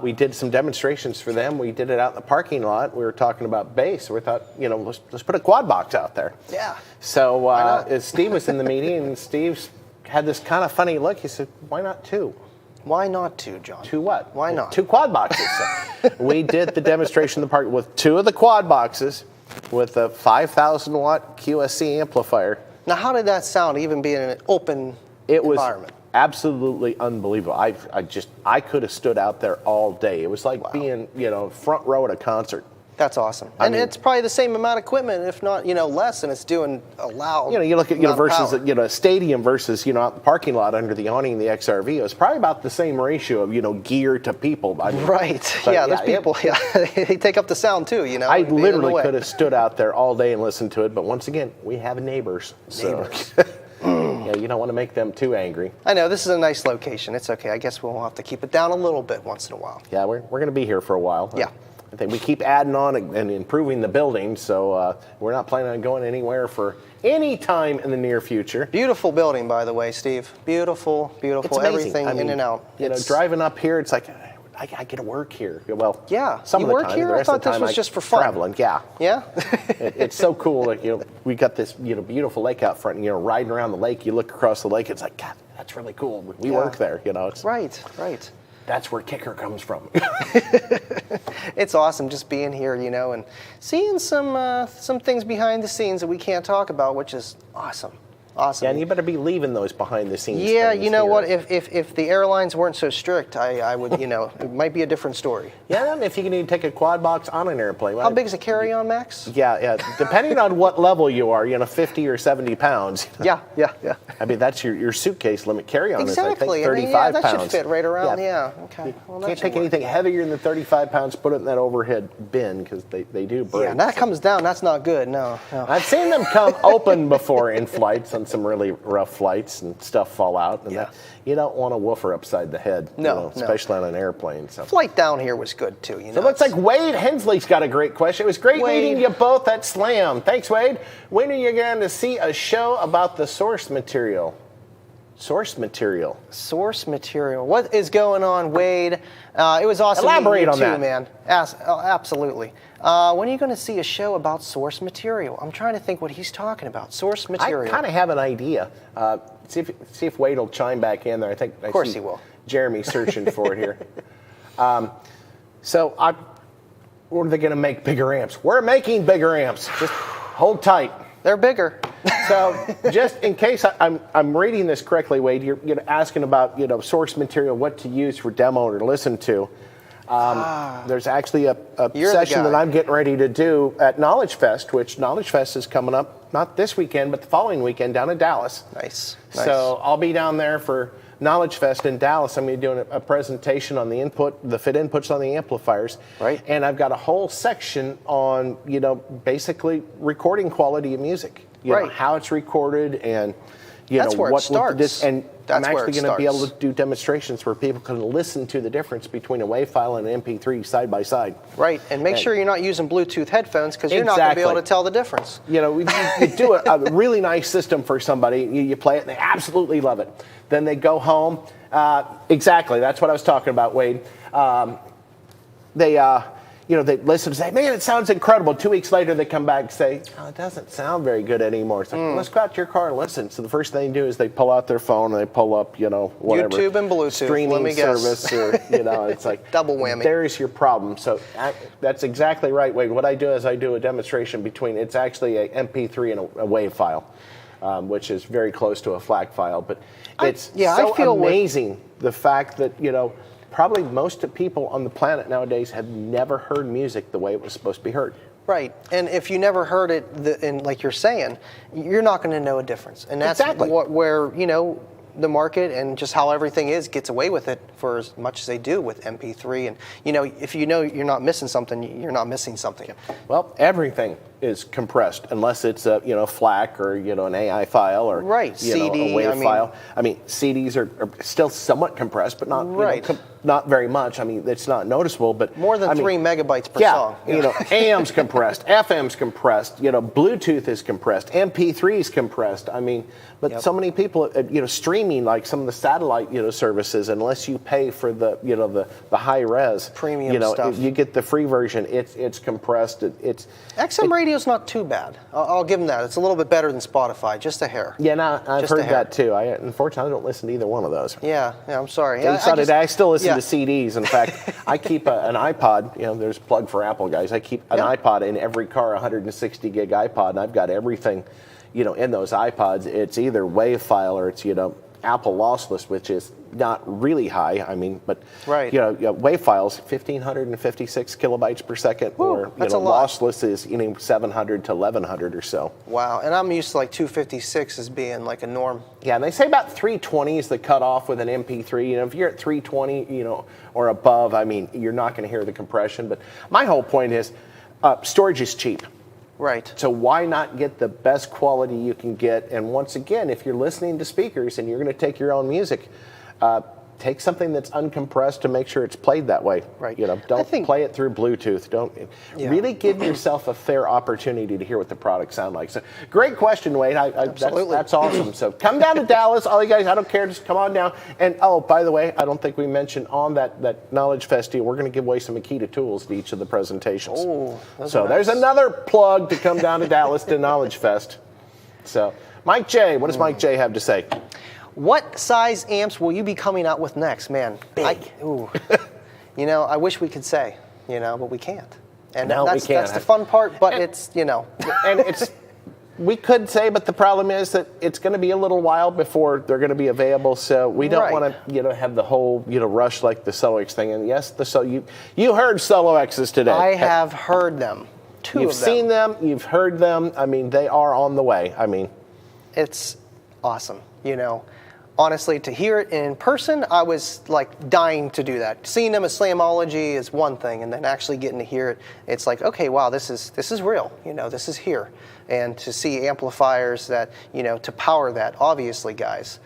we did some demonstrations for them. We did it out in the parking lot. We were talking about bass. So we thought, let's put a quad box out there. Yeah. So as Steve was in the meeting, and Steve had this kind of funny look. He said, "Why not 2?" Why not 2, John? 2 what? Why not? 2 quad boxes. So we did the demonstration in the park with 2 of the quad boxes with a 5,000 watt QSC amplifier. Now, how did that sound, even being in an open environment? Absolutely unbelievable. I could have stood out there all day. It was like being, front row at a concert. That's awesome. I And mean- it's probably the same amount of equipment, if not, less, and it's doing a loud. You look at amount of versus power. a stadium versus out the parking lot under the awning of the XRV. It was probably about the same ratio of gear to people. I mean, Right. but Yeah, there's people. Yeah, they take up the sound too. I being in the literally way. could have stood out there all day and listened to it, but once again, we have neighbors. So. Yeah, you don't want to make them too angry. I know this is a nice location. It's okay. I guess we'll have to keep it down a little bit once in a while. Yeah, we're going to be here for a while. Yeah. I think we keep adding on and improving the building, so we're not planning on going anywhere for any time in the near future. Beautiful building, by the way, Steve. Beautiful, beautiful. It's amazing. Everything I mean, in and out. Driving up here, it's like, I get to work here. Well, Yeah. some You of the work time. here? The I rest thought of the this time was I just for fun. Traveling, yeah. Yeah. It's so cool. Like, we got this, beautiful lake out front. And, riding around the lake, you look across the lake. It's like, God, that's really cool. We work there. It's Right. Right. That's where kicker comes from. It's awesome just being here, and seeing some things behind the scenes that we can't talk about, which is awesome. Awesome. Yeah, and you better be leaving those behind the scenes. Yeah, things you know here. what? If the airlines weren't so strict, I would, it might be a different story. Yeah, if you can even take a quad box on an airplane. How big is a carry-on, Max? Yeah. Depending on what level you are, 50 or 70 pounds. Yeah. I mean, that's your suitcase limit. Carry-on Exactly. is, I think, 35 that pounds. should fit right around. Yeah. Okay. Well, that Can't should take work. anything heavier than 35 pounds, put it in that overhead bin, because they do break. Yeah, and that comes down. That's not good. No. I've seen them come open before in flights on some really rough flights, and stuff fall out. And Yeah. you don't want a woofer upside the head, No, especially on an airplane. So. Flight down here was good too. So it looks like Wade Hensley's got a great question. It was great Wade. meeting you both at Slam. Thanks, Wade. When are you going to see a show about the source material? Source material. Source material. What is going on, Wade? It was awesome Elaborate meeting you on too, that. man. Absolutely. When are you going to see a show about source material? I'm trying to think what he's talking about. Source material. I kind of have an idea. See if Wade will chime back in there. Of course he will. Jeremy searching for it here. What are they going to make bigger amps? We're making bigger amps. Just hold tight. They're bigger. So, just in case I'm reading this correctly, Wade, you're asking about source material, what to use for demo or to listen to. There's actually a You're the session that guy. I'm getting ready to do at Knowledge Fest, which Knowledge Fest is coming up not this weekend, but the following weekend down in Dallas. Nice. So I'll be down there for Knowledge Fest in Dallas. I'm going to be doing a presentation on the fit inputs on the amplifiers. Right. And I've got a whole section on, basically recording quality of music. You know, Right. how it's recorded and, That's where it what starts. and That's I'm where actually it going to be able starts. to do demonstrations where people can listen to the difference between a WAV file and an MP3 side by side. Right, and make sure you're not using Bluetooth headphones because you're not going to be able to Exactly. tell the difference. You do a really nice system for somebody, you play it, and they absolutely love it. Then they go home. Exactly, that's what I was talking about, Wade. they listen and say, man, it sounds incredible. 2 weeks later, they come back and say, oh, it doesn't sound very good anymore. It's like, well, let's go out to your car and listen. So the first thing they do is they pull out their phone and they pull up, whatever. YouTube and Bluetooth, streaming let me guess. service, or, it's like. Double whammy. There's your problem. So that's exactly right, Wade. What I do is I do a demonstration between, it's actually a MP3 and a WAV file, which is very close to a FLAC file. But it's I feel amazing the fact that, probably most of people on the planet nowadays have never heard music the way it was supposed to be heard. Right, and if you never heard it, and like you're saying, you're not going to know a difference, and that's exactly where the market and just how everything gets away with it for as much as they do with MP3. And if you're not missing something, you're not missing something. Well, everything is compressed unless it's a FLAC or an AI file or CD, a WAV file. I mean, CDs are still somewhat compressed, but not not very much. I mean, it's not noticeable, but more than 3 megabytes per song. AM's compressed, FM's compressed, Bluetooth is compressed, MP3 is compressed. I mean, but so many people, streaming like some of the satellite, services, unless you pay for the high res premium stuff, you get the free version. It's compressed. XM radio's not too bad. I'll give them that. It's a little bit better than Spotify, just a hair. Yeah, no, I've heard that too. Unfortunately, I don't listen to either one of those. Yeah, I'm sorry. I still listen to CDs. In fact, I keep an iPod. There's a plug for Apple guys. I keep an iPod in every car, 160 gig iPod, and I've got everything, in those iPods. It's either WAV file or it's Apple lossless, which is not really high. I mean, but WAV files 1,556 kilobytes per second, or that's a lot. lossless is 700 to 1,100 or so. Wow, and I'm used to like 256 as being like a norm. Yeah, and they say about 320 is the cutoff with an MP3. If you're at 320, or above, I mean, you're not going to hear the compression. But my whole point is, storage is cheap. Right. So why not get the best quality you can get? And once again, if you're listening to speakers and you're going to take your own music, take something that's uncompressed to make sure it's played that way. Right. Don't play it through Bluetooth. Don't really give yourself a fair opportunity to hear what the products sound like. So great question, Wade. Absolutely. That's awesome. So come down to Dallas, all you guys. I don't care. Just come on down. And by the way, I don't think we mentioned on that Knowledge Fest deal, we're going to give away some Akita tools to each of the presentations. Oh, so there's another plug to come down to Dallas to Knowledge Fest. So Mike J, what does Mike J have to say? What size amps will you be coming out with next, man? Big. I wish we could say, but we can't. And no, that's, we can't. That's the fun part, but it's, And it's, we could say, but the problem is that it's going to be a little while before they're going to be available. So we don't want to, have the whole, rush like the SoloX thing. And yes, you heard SoloXs today. I have heard them. You've seen them. You've heard them. I mean, they are on the way. I mean, it's awesome. Honestly, to hear it in person, I was like dying to do that. Seeing them at Slamology is one thing, and then actually getting to hear it, it's like, okay, wow, this is real. This is here. And to see amplifiers that, to power that, obviously, guys,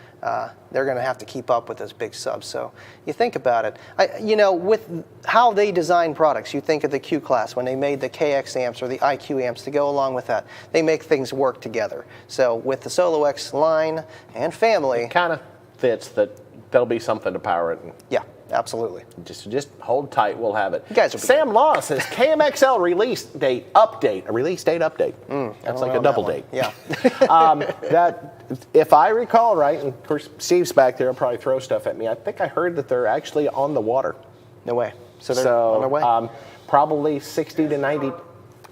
they're going to have to keep up with those big subs. So you think about it. With how they design products, you think of the Q class when they made the KX amps or the IQ amps to go along with that. They make things work together. So with the SoloX line and family, it kind of fits that there'll be something to power it. Yeah, absolutely. Just hold tight. We'll have it. You guys Sam Law says KMXL release date update. A release date update. That's like a double date. Yeah. That, if I recall right, and of course Steve's back there, he'll probably throw stuff at me. I think I heard that they're actually on the water. No way. So they're on their way? Probably 60 to 90.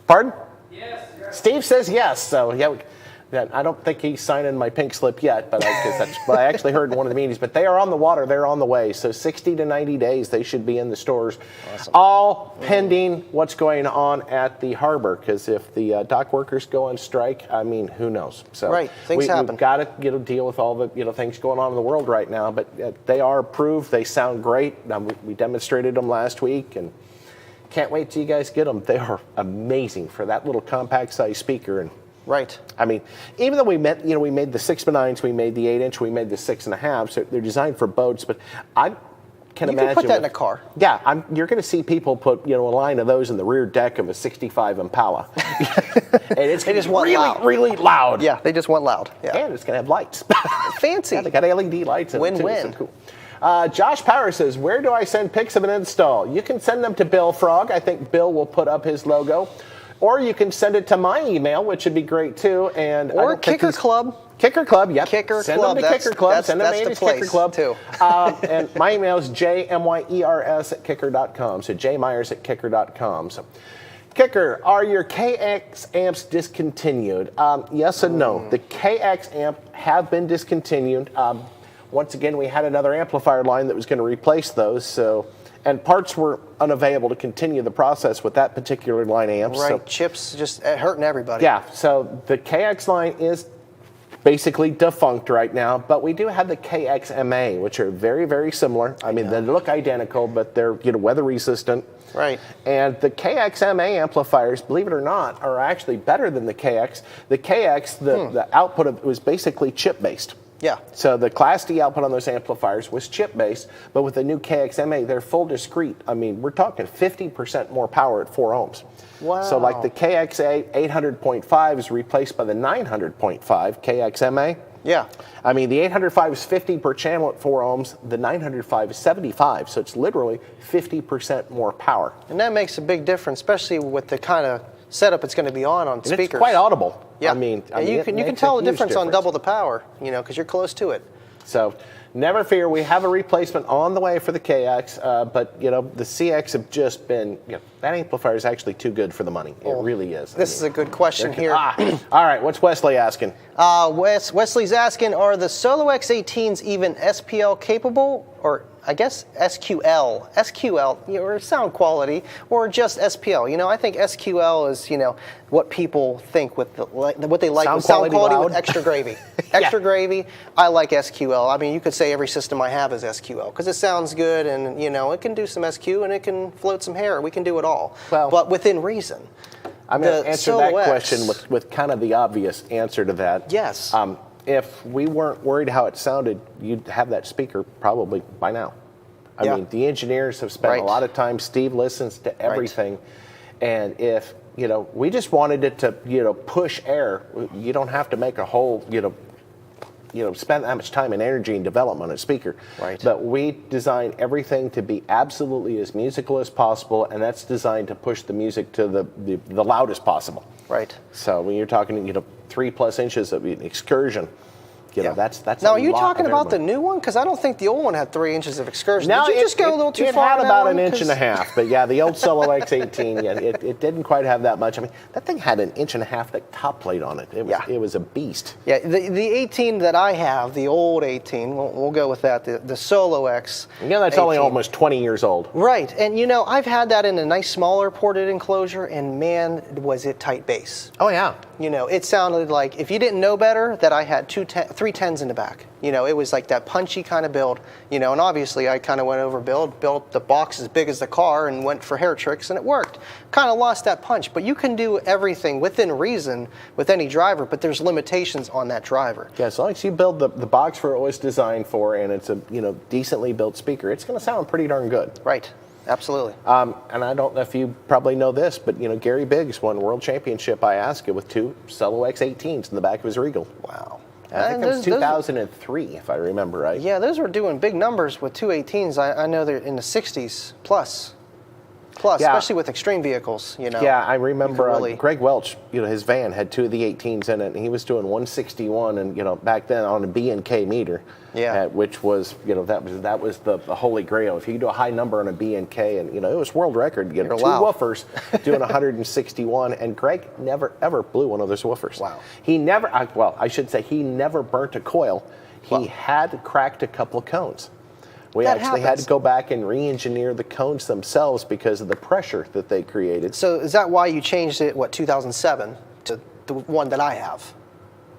Pardon? Yes. Steve says yes. So yeah. I don't think he's signing my pink slip yet, but that's what I actually heard in one of the meetings. But they are on the water. They're on the way. So 60 to 90 days, they should be in the stores. Awesome. All pending what's going on at the harbor. Because if the dock workers go on strike, I mean, who knows? So right, things happen. We've got to deal with all the things going on in the world right now. But they are approved. They sound great. We demonstrated them last week, and can't wait till you guys get them. They are amazing for that little compact size speaker. And right. I mean, even though we made the 6x9s, we made the 8-inch, we made the 6.5, so they're designed for boats. But I can imagine you can put that in a car. Yeah, you're going to see people put a line of those in the rear deck of a '65 Impala, and they just want loud. Really loud. Yeah, they just want loud. Yeah, and it's going to have lights. Fancy. Yeah, they got LED lights. Win-win. Cool. Josh Power says, where do I send pics of an install? You can send them to Bill Frog. I think Bill will put up his logo. Or you can send it to my email, which would be great too. And or Kicker Club. Kicker Club, yep. Send them to Kicker Club. Send them to 80s Kicker Club too. And my email is jmyers@kicker.com. So jmyers@kicker.com. So, Kicker, are your KX amps discontinued? Yes and no. The KX amp have been discontinued. Once again, we had another amplifier line that was going to replace those. So, and parts were unavailable to continue the process with that particular line amp. Right, so, chips just hurting everybody. Yeah, so the KX line is basically defunct right now, but we do have the KXMA, which are very, very similar. I mean, they look identical, but they're weather resistant. Right. And the KXMA amplifiers, believe it or not, are actually better than the KX. The KX, the output of it was basically chip-based. Yeah. So the Class D output on those amplifiers was chip-based, but with the new KXMA, they're full discrete. I mean, we're talking 50% more power at 4 ohms. Wow. So like the KXA 800.5 is replaced by the 900.5 KXMA. Yeah. I mean, the 805 is 50 per channel at 4 ohms. The 905 is 75. So it's literally 50% more power. And that makes a big difference, especially with the kind of setup it's going to be on And speakers. it's quite audible. Yeah. I mean you can tell the difference on double the power, because you're close to it. So never fear, we have a replacement on the way for the KX, but the CX have just been, that amplifier is actually too good for the money. It really is. This is a good question here. All right, what's Wesley asking? Wesley's asking, are the Solo X18s even SPL capable, or I guess SQL, or sound quality, or just SPL? I think SQL is, what people think with what they like with sound quality with extra gravy. Extra gravy, I like SQL. I mean, you could say every system I have is SQL because it sounds good and, it can do some SQ and it can float some hair. We can do it all, but within reason. I'm going to answer that question with kind of the obvious answer to that. Yes. If we weren't worried how it sounded, you'd have that speaker probably by now. I mean, the engineers have spent a lot of time. Steve listens to everything. And if, we just wanted it to, push air, you don't have to make a whole, spend that much time and energy and development on a speaker. Right. But we design everything to be absolutely as musical as possible, and that's designed to push the music to the loudest possible. Right. So when you're talking, 3+ inches of excursion, that's now, are you talking about the new one? Because I don't think the old one had 3 inches of excursion. No, Did you just go a little too far? It had on about that an inch and a half, but yeah, the old Solo X18, it didn't quite have that much. I mean, that thing had an inch and a half top plate on it. It was a beast. Yeah, the 18 that I have, the old 18, we'll go with that, the Solo X. That's 18. only almost 20 years old. Right, and I've had that in a nice smaller ported enclosure, and man, was it tight bass. Oh yeah. It sounded like, if you didn't know better, that I had 3 10s in the back. It was like that punchy kind of build, and obviously I kind of went overbuild, built the box as big as the car and went for hair tricks, and it worked. Kind of lost that punch, but you can do everything within reason with any driver, but there's limitations on that driver. Yeah, as long as you build the box for it was designed for, and it's a decently built speaker, it's going to sound pretty darn good. Right. Absolutely. And I don't know if you probably know this, but Gary Biggs won World Championship Iasca with 2 Solo X18s in the back of his Regal. Wow. I think it was 2003, if I remember right. Yeah, those were doing big numbers with 2 18s. I know they're in the 60s plus, especially with extreme vehicles. Yeah, I remember really... Greg Welch. His van had 2 of the 18s in it, and he was doing 161, and back then on a B&K meter. Yeah. Which was that was the holy grail. If you could do a high number on a B&K, and it was world record. 2 woofers doing 161, and Greg never ever blew one of those woofers. Wow. He never. I should say he never burnt a coil. He had cracked a couple of cones. We actually had to go back and re-engineer the cones themselves because of the pressure that they created. So is that why you changed it, 2007, to the one that I have,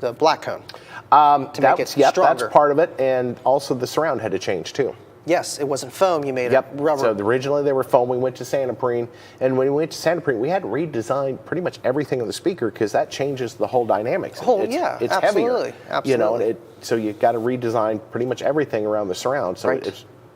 the black cone, to make it stronger? That's part of it, and also the surround had to change too. Yes, it wasn't foam. You made it rubber. So originally they were foam. We went to Santoprene, and when we went to Santoprene, we had to redesign pretty much everything on the speaker because that changes the whole dynamics. It's absolutely, heavier. absolutely. So you got to redesign pretty much everything around the surround. So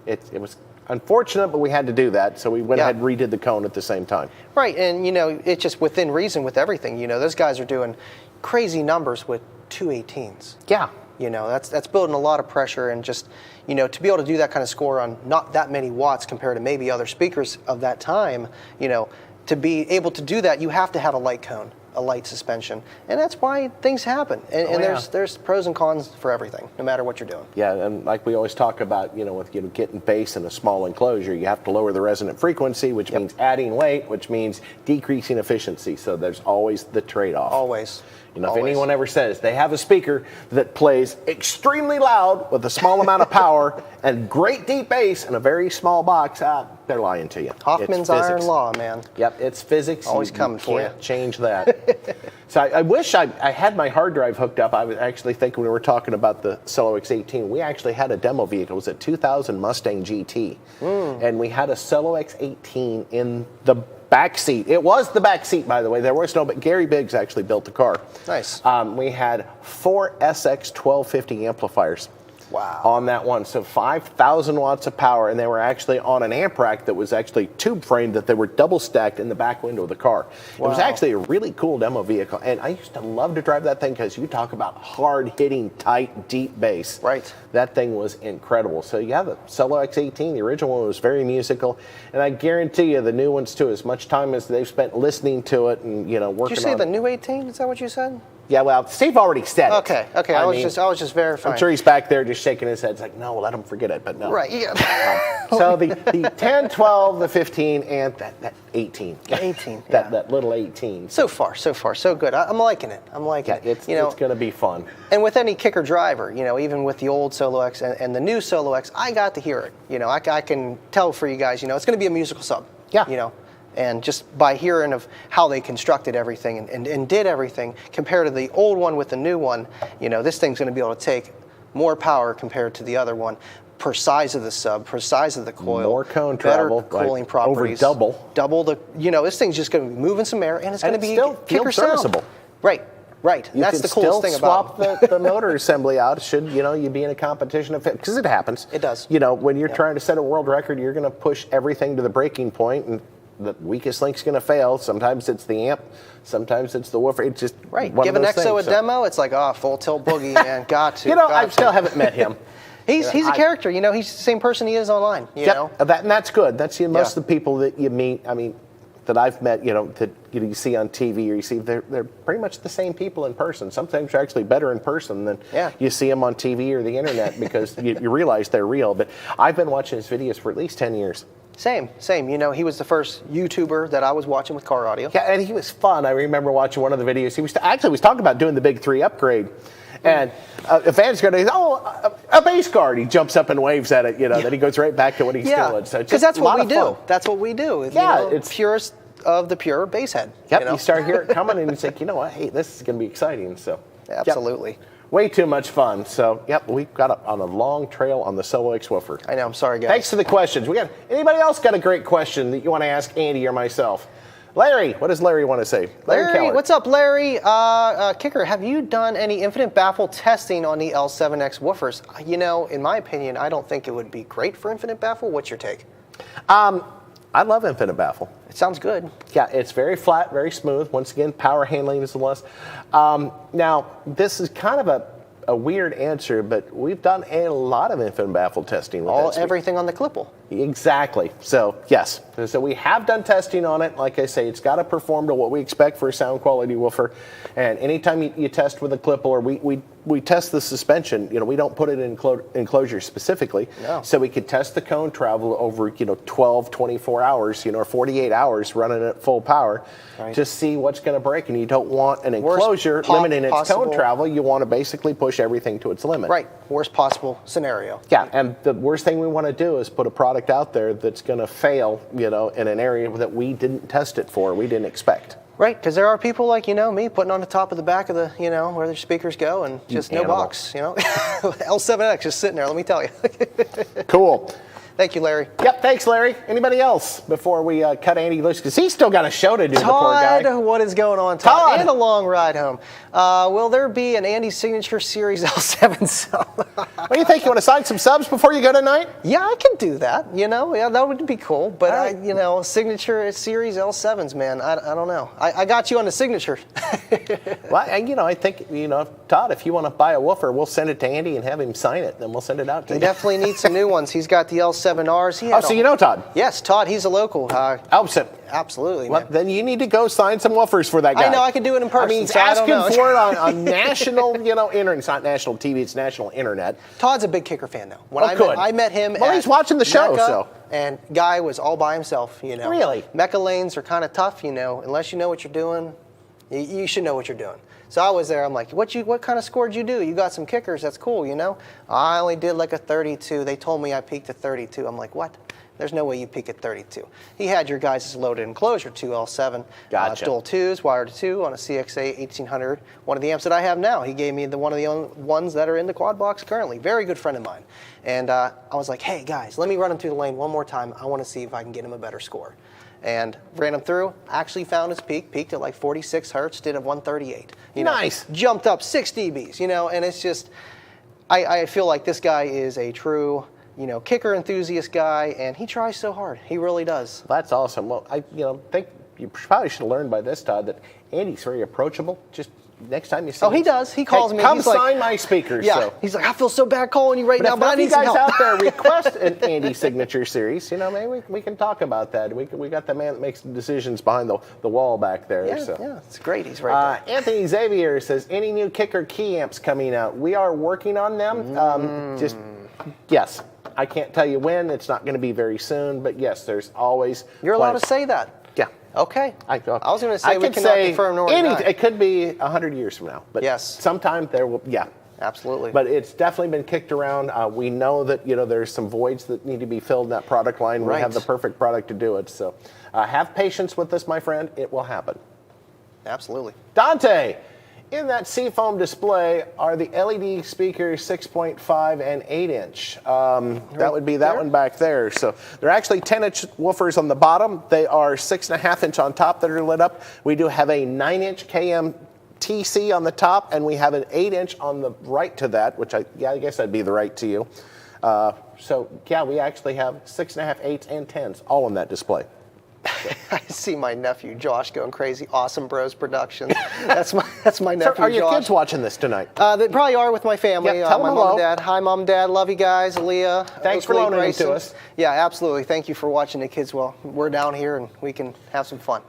it was unfortunate, but we had to do that. So we went ahead and redid the cone at the same time. Right, and it's just within reason with everything. Those guys are doing crazy numbers with 2 18s. Yeah. That's building a lot of pressure, and just to be able to do that kind of score on not that many watts compared to maybe other speakers of that time, to be able to do that, you have to have a light cone, a light suspension, and that's why things happen. And there's pros and cons for everything, no matter what you're doing. Yeah, and like we always talk about, with getting bass in a small enclosure, you have to lower the resonant frequency, which means adding weight, which means decreasing efficiency. So there's always the trade-off. Always. If anyone ever says they have a speaker that plays extremely loud with a small amount of power and great deep bass in a very small box, they're lying to you. Hoffman's iron law, man. Yep, it's physics. Always coming for you. Can't change that. So I wish I had my hard drive hooked up. I was actually thinking when we were talking about the Solo X18, we actually had a demo vehicle. It was a 2000 Mustang GT. And we had a Solo X18 in the back seat. It was the back seat, by the way. There was no, but Gary Biggs actually built the car. Nice. We had 4 SX 1250 amplifiers. Wow. On that one. So 5,000 watts of power, and they were actually on an amp rack that was actually tube framed, that they were double stacked in the back window of the car. Wow. It was actually a really cool demo vehicle, and I used to love to drive that thing because you talk about hard hitting, tight, deep bass. Right. That thing was incredible. So yeah, the Solo X18, the original one, was very musical, and I guarantee you the new ones too, as much time as they've spent listening to it and working on. Did you say the new 18? Is that what you said? Yeah, well, Steve already said it. Okay. I was just verifying. I'm sure he's back there just shaking his head. It's like, no, we'll let him forget it, but no. Right, yeah. So the 10, 12, the 15, and that 18. The 18, yeah. That little 18. So far, so good. I'm liking it. It's going to be fun. And with any kicker driver, even with the old Solo X and the new Solo X, I got to hear it. I can tell for you guys, it's going to be a musical sub. Yeah. And just by hearing of how they constructed everything and did everything compared to the old one with the new one, this thing's going to be able to take more power compared to the other one per size of the sub, per size of the coil. More cone better travel. cooling properties. Over double. Double the, this thing's just going to be moving some air, and it's going to be still kicker sound. Right. That's the coolest thing about it. You can still swap the motor assembly out should, you be in a competition, because it happens. It does. When you're trying to set a world record, you're going to push everything to the breaking point, and the weakest link's going to fail. Sometimes it's the amp, sometimes it's the woofer. It's just right. One Give of an those EXO things, a demo, it's like, full tilt boogie, man. Got to. I still haven't met him. He's a character. He's the same person he is online. You know. And that's good. That's most of the people that you meet. That I've met, that you see on TV or you see, they're pretty much the same people in person. Sometimes you're actually better in person than you see them on TV or the internet because you realize they're real. But I've been watching his videos for at least 10 years. Same. He was the first YouTuber that I was watching with car audio. Yeah, and he was fun. I remember watching one of the videos. He was talking about doing the Big 3 upgrade. And a fan's going to, a bass guard. He jumps up and waves at it, then he goes right back to what he's doing. So because that's what we do. That's what we do. Yeah, it's purest of the pure bass head. Yep, you start hearing it coming and you think, what, hey, this is going to be exciting. So absolutely. Yep. Way too much fun. So, we've got on a long trail on the Solo X woofer. I know. I'm sorry, guys. Thanks for the questions. Anybody else got a great question that you want to ask Andy or myself? Larry, what does Larry want to say? Larry, what's up, Larry? Kicker, have you done any infinite baffle testing on the L7X woofers? In my opinion, I don't think it would be great for infinite baffle. What's your take? I love infinite baffle. It sounds good. Yeah, it's very flat, very smooth. Once again, power handling is the less. Now, this is kind of a weird answer, but we've done a lot of infinite baffle testing with everything on the Klippel. Exactly. So, yes. So we have done testing on it. Like I say, it's got to perform to what we expect for a sound quality woofer. And anytime you test with a Klippel, or we test the suspension, we don't put it in enclosure specifically. No. So we could test the cone travel over, 12, 24 hours, or 48 hours running at full power to see what's going to break. And you don't want an enclosure limiting its cone travel. You want to basically push everything to its limit. Right. Worst possible scenario. Yeah. And the worst thing we want to do is put a product out there that's going to fail, in an area that we didn't test it for, we didn't expect. Right, because there are people like, me putting on the top of the back of the, where their speakers go and just no box, L7X just sitting there, let me tell you. Cool. Thank you, Larry. Yep, thanks, Larry. Anybody else before we cut Andy loose? Because he's still got a show to do, the poor guy. Todd, what is going on, Todd? Todd! And a long ride home. Will there be an Andy Signature Series L7 sub? What do you think? You want to sign some subs before you go tonight? Yeah, I can do that. You know, yeah, that would be cool. But, All right. you know, Signature Series L7s, man, I don't know. I got you on the signature. Well, I think, Todd, if you want to buy a woofer, we'll send it to Andy and have him sign it. Then we'll send it out to He you. definitely needs some new ones. He's got the L7Rs. So you know Todd? Yes, Todd, he's a local. Elson. Absolutely, Well, man. then you need to go sign some woofers for that guy. I know, I can do it in person. I mean, he's so I don't asking know. for it on national, internet. It's not national TV, it's national internet. Todd's a big Kicker fan, though. When good. I met him Well, at he's watching the show, Mecca, so. And guy was all by himself, Really? Mecca lanes are kind of tough, unless you know what you're doing. You should know what you're doing. So I was there. I'm like, what kind of score did you do? You got some kickers. That's cool, I only did like a 32. They told me I peaked at 32. I'm like, what? There's no way you peak at 32. He had your guys' loaded enclosure, 2L7, Gotcha. dual 2s, wired to 2 on a CXA 1800, one of the amps that I have now. He gave me one of the only ones that are in the quad box currently. Very good friend of mine. And I was like, hey, guys, let me run him through the lane one more time. I want to see if I can get him a better score. And ran him through, actually found his peaked at like 46 hertz, did a 138. Nice. Jumped up 6 dBs, and it's just, I feel like this guy is a true, kicker enthusiast guy, and he tries so hard. He really does. That's awesome. Well, I think you probably should have learned by this, Todd, that Andy's very approachable. Just next time you see him. He does. He calls me. Come He's like, sign my speakers. Yeah. So. He's like, I feel so bad calling you right now, but I if need you some guys help. out there request an Andy signature series, maybe we can talk about that. We got the man that makes the decisions behind the wall back there. Yeah, so. yeah, it's great. He's right there. Anthony Xavier says, any new kicker key amps coming out? We are working on them. Yes. I can't tell you when. It's not going to be very soon, but yes, there's always. You're allowed to plans. say that. Yeah. Okay. I was going to say I we could cannot say confirm nor any. deny. It could be 100 years from now, but Yes. sometime there will. Yeah. Absolutely. But it's definitely been kicked around. We know that there's some voids that need to be filled in that product line. We Right. have the perfect product to do it. So have patience with this, my friend. It will happen. Absolutely. Dante, in that Seafoam display are the LED speakers 6.5 and 8-inch. That would be that there? one back there. So they're actually 10-inch woofers on the bottom. They are 6.5-inch on top that are lit up. We do have a 9-inch KM TC on the top, and we have an 8-inch on the right to that, which I guess that'd be the right to you. We actually have 6.5, 8s, and 10s all on that display. I see my nephew Josh going crazy. Awesome Bros Productions. That's my nephew So are your Josh. kids watching this tonight? They probably are with my family. Yeah, tell my them mom hello. and dad. Hi, mom and dad. Love you guys. Aaliyah. Thanks for Oakley, loaning them to Grayson. us. Yeah, absolutely. Thank you for watching the kids while we're down here and we can have some fun.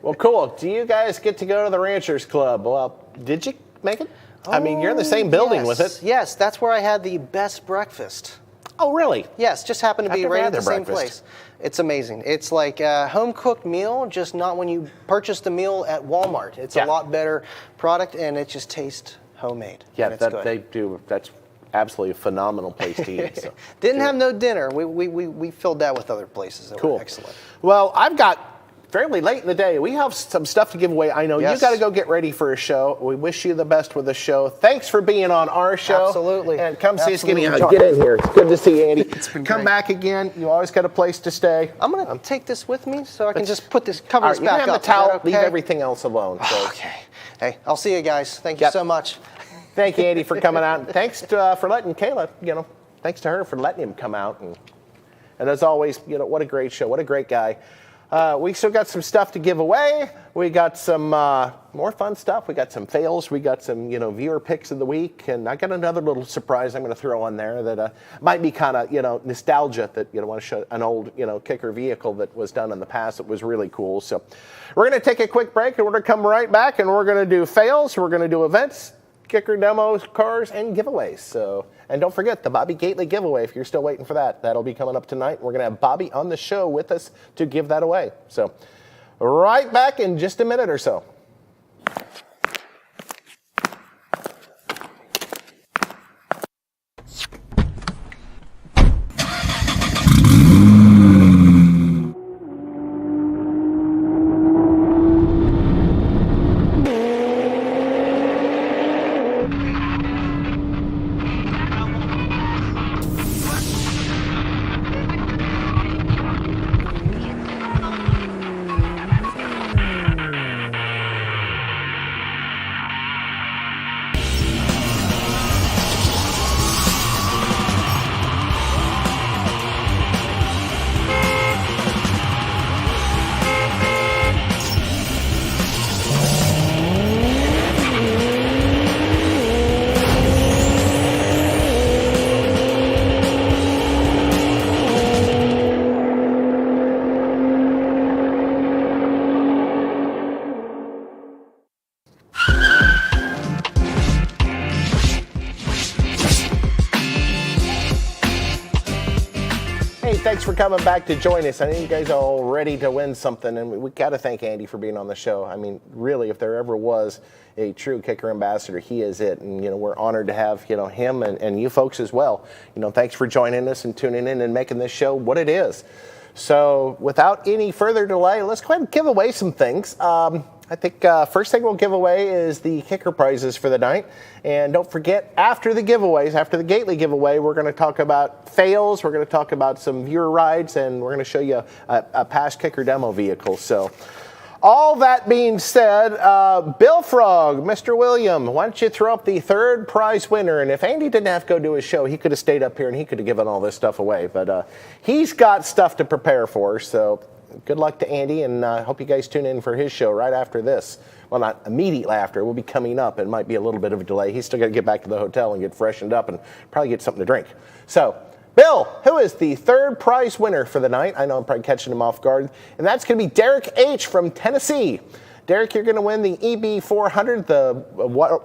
Well, cool. Do you guys get to go to the Ranchers Club? Well, did you make it? I mean, you're in the same building with it. Yes, that's where I had the best breakfast. Oh, really? Yes, just happened to I've be never right had at the their same breakfast. place. It's amazing. It's like a home-cooked meal, just not when you purchase the meal at Walmart. It's Yeah. a lot better product, and it just tastes homemade. Yeah, and it's good. they do. That's absolutely a phenomenal place to eat. So. Didn't have no dinner. We filled that with other places that Cool. were excellent. Well, I've got fairly late in the day. We have some stuff to give away. I know Yes. you got to go get ready for a show. We wish you the best with the show. Thanks for being on our show. Absolutely. And come see us. Give me a Absolutely. get in here. It's good to see you, Andy. It's been Come great. back again. You always got a place to stay. I'm going to take this with me so I can just put this, cover All this right, you can back have up. the towel. Is that okay? Leave everything else alone. So. Okay. Hey, I'll see you guys. Thank Yep. you so much. Thank you, Andy, for coming out. And thanks for letting Kayla, thanks to her for letting him come out. And as always, what a great show. What a great guy. We still got some stuff to give away. We got some more fun stuff. We got some fails. We got some, viewer picks of the week. And I got another little surprise I'm going to throw on there that might be kind of, nostalgia that, want to show an old, kicker vehicle that was done in the past that was really cool. So we're going to take a quick break and we're going to come right back and we're going to do fails. We're going to do events, kicker demos, cars, and giveaways. So, and don't forget the Bobby Gately giveaway. If you're still waiting for that, that'll be coming up tonight. We're going to have Bobby on the show with us to give that away. So, right back in just a minute or so. coming back to join us. I know you guys are all ready to win something, and we got to thank Andy for being on the show. I mean, really, if there ever was a true kicker ambassador, he is it. And, we're honored to have, him and you folks as well. Thanks for joining us and tuning in and making this show what it is. So without any further delay, let's go ahead and give away some things. I think first thing we'll give away is the kicker prizes for the night. And don't forget, after the giveaways, after the Gately giveaway, we're going to talk about fails, we're going to talk about some viewer rides, and we're going to show you a past kicker demo vehicle. So all that being said, Bill Frog, Mr. William, why don't you throw up the third prize winner? And if Andy didn't have to go do his show, he could have stayed up here and he could have given all this stuff away. But he's got stuff to prepare for, so good luck to Andy, and I hope you guys tune in for his show right after this. Well, not immediately after. We'll be coming up. It might be a little bit of a delay. He's still got to get back to the hotel and get freshened up and probably get something to drink. So, Bill, who is the third prize winner for the night? I know I'm probably catching him off guard. And that's going to be Derek H. from Tennessee. Derek, you're going to win the EB400, the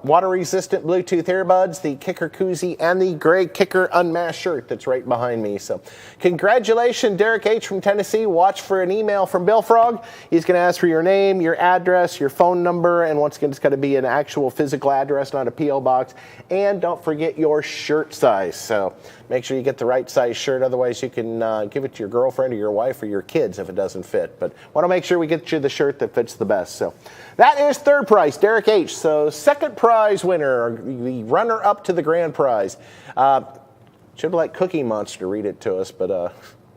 water-resistant Bluetooth earbuds, the kicker koozie, and the gray kicker unmasked shirt that's right behind me. So congratulations, Derek H. from Tennessee. Watch for an email from Bill Frog. He's going to ask for your name, your address, your phone number, and once again, it's got to be an actual physical address, not a P.O. box. And don't forget your shirt size. So make sure you get the right size shirt. Otherwise, you can give it to your girlfriend or your wife or your kids if it doesn't fit. But want to make sure we get you the shirt that fits the best. So that is third prize, Derek H. So second prize winner, the runner-up to the grand prize. Should let Cookie Monster read it to us, but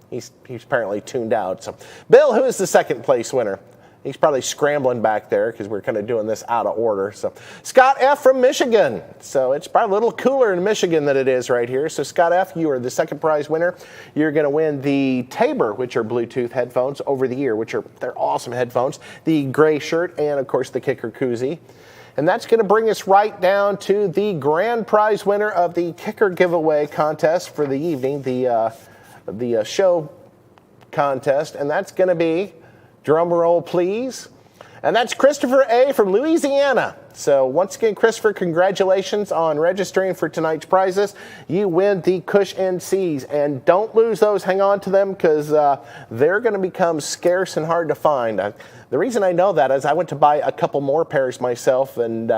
he's apparently tuned out. So Bill, who is the second place winner? He's probably scrambling back there because we're kind of doing this out of order. So Scott F. from Michigan. So it's probably a little cooler in Michigan than it is right here. So Scott F., you are the second prize winner. You're going to win the Tabor, which are Bluetooth headphones over the ear, they're awesome headphones. The gray shirt and, of course, the kicker koozie. And that's going to bring us right down to the grand prize winner of the kicker giveaway contest for the evening, the show contest. And that's going to be, drum roll, please. And that's Christopher A. from Louisiana. So once again, Christopher, congratulations on registering for tonight's prizes. You win the Cush NCs. And don't lose those. Hang on to them because they're going to become scarce and hard to find. The reason I know that is I went to buy a couple more pairs myself, and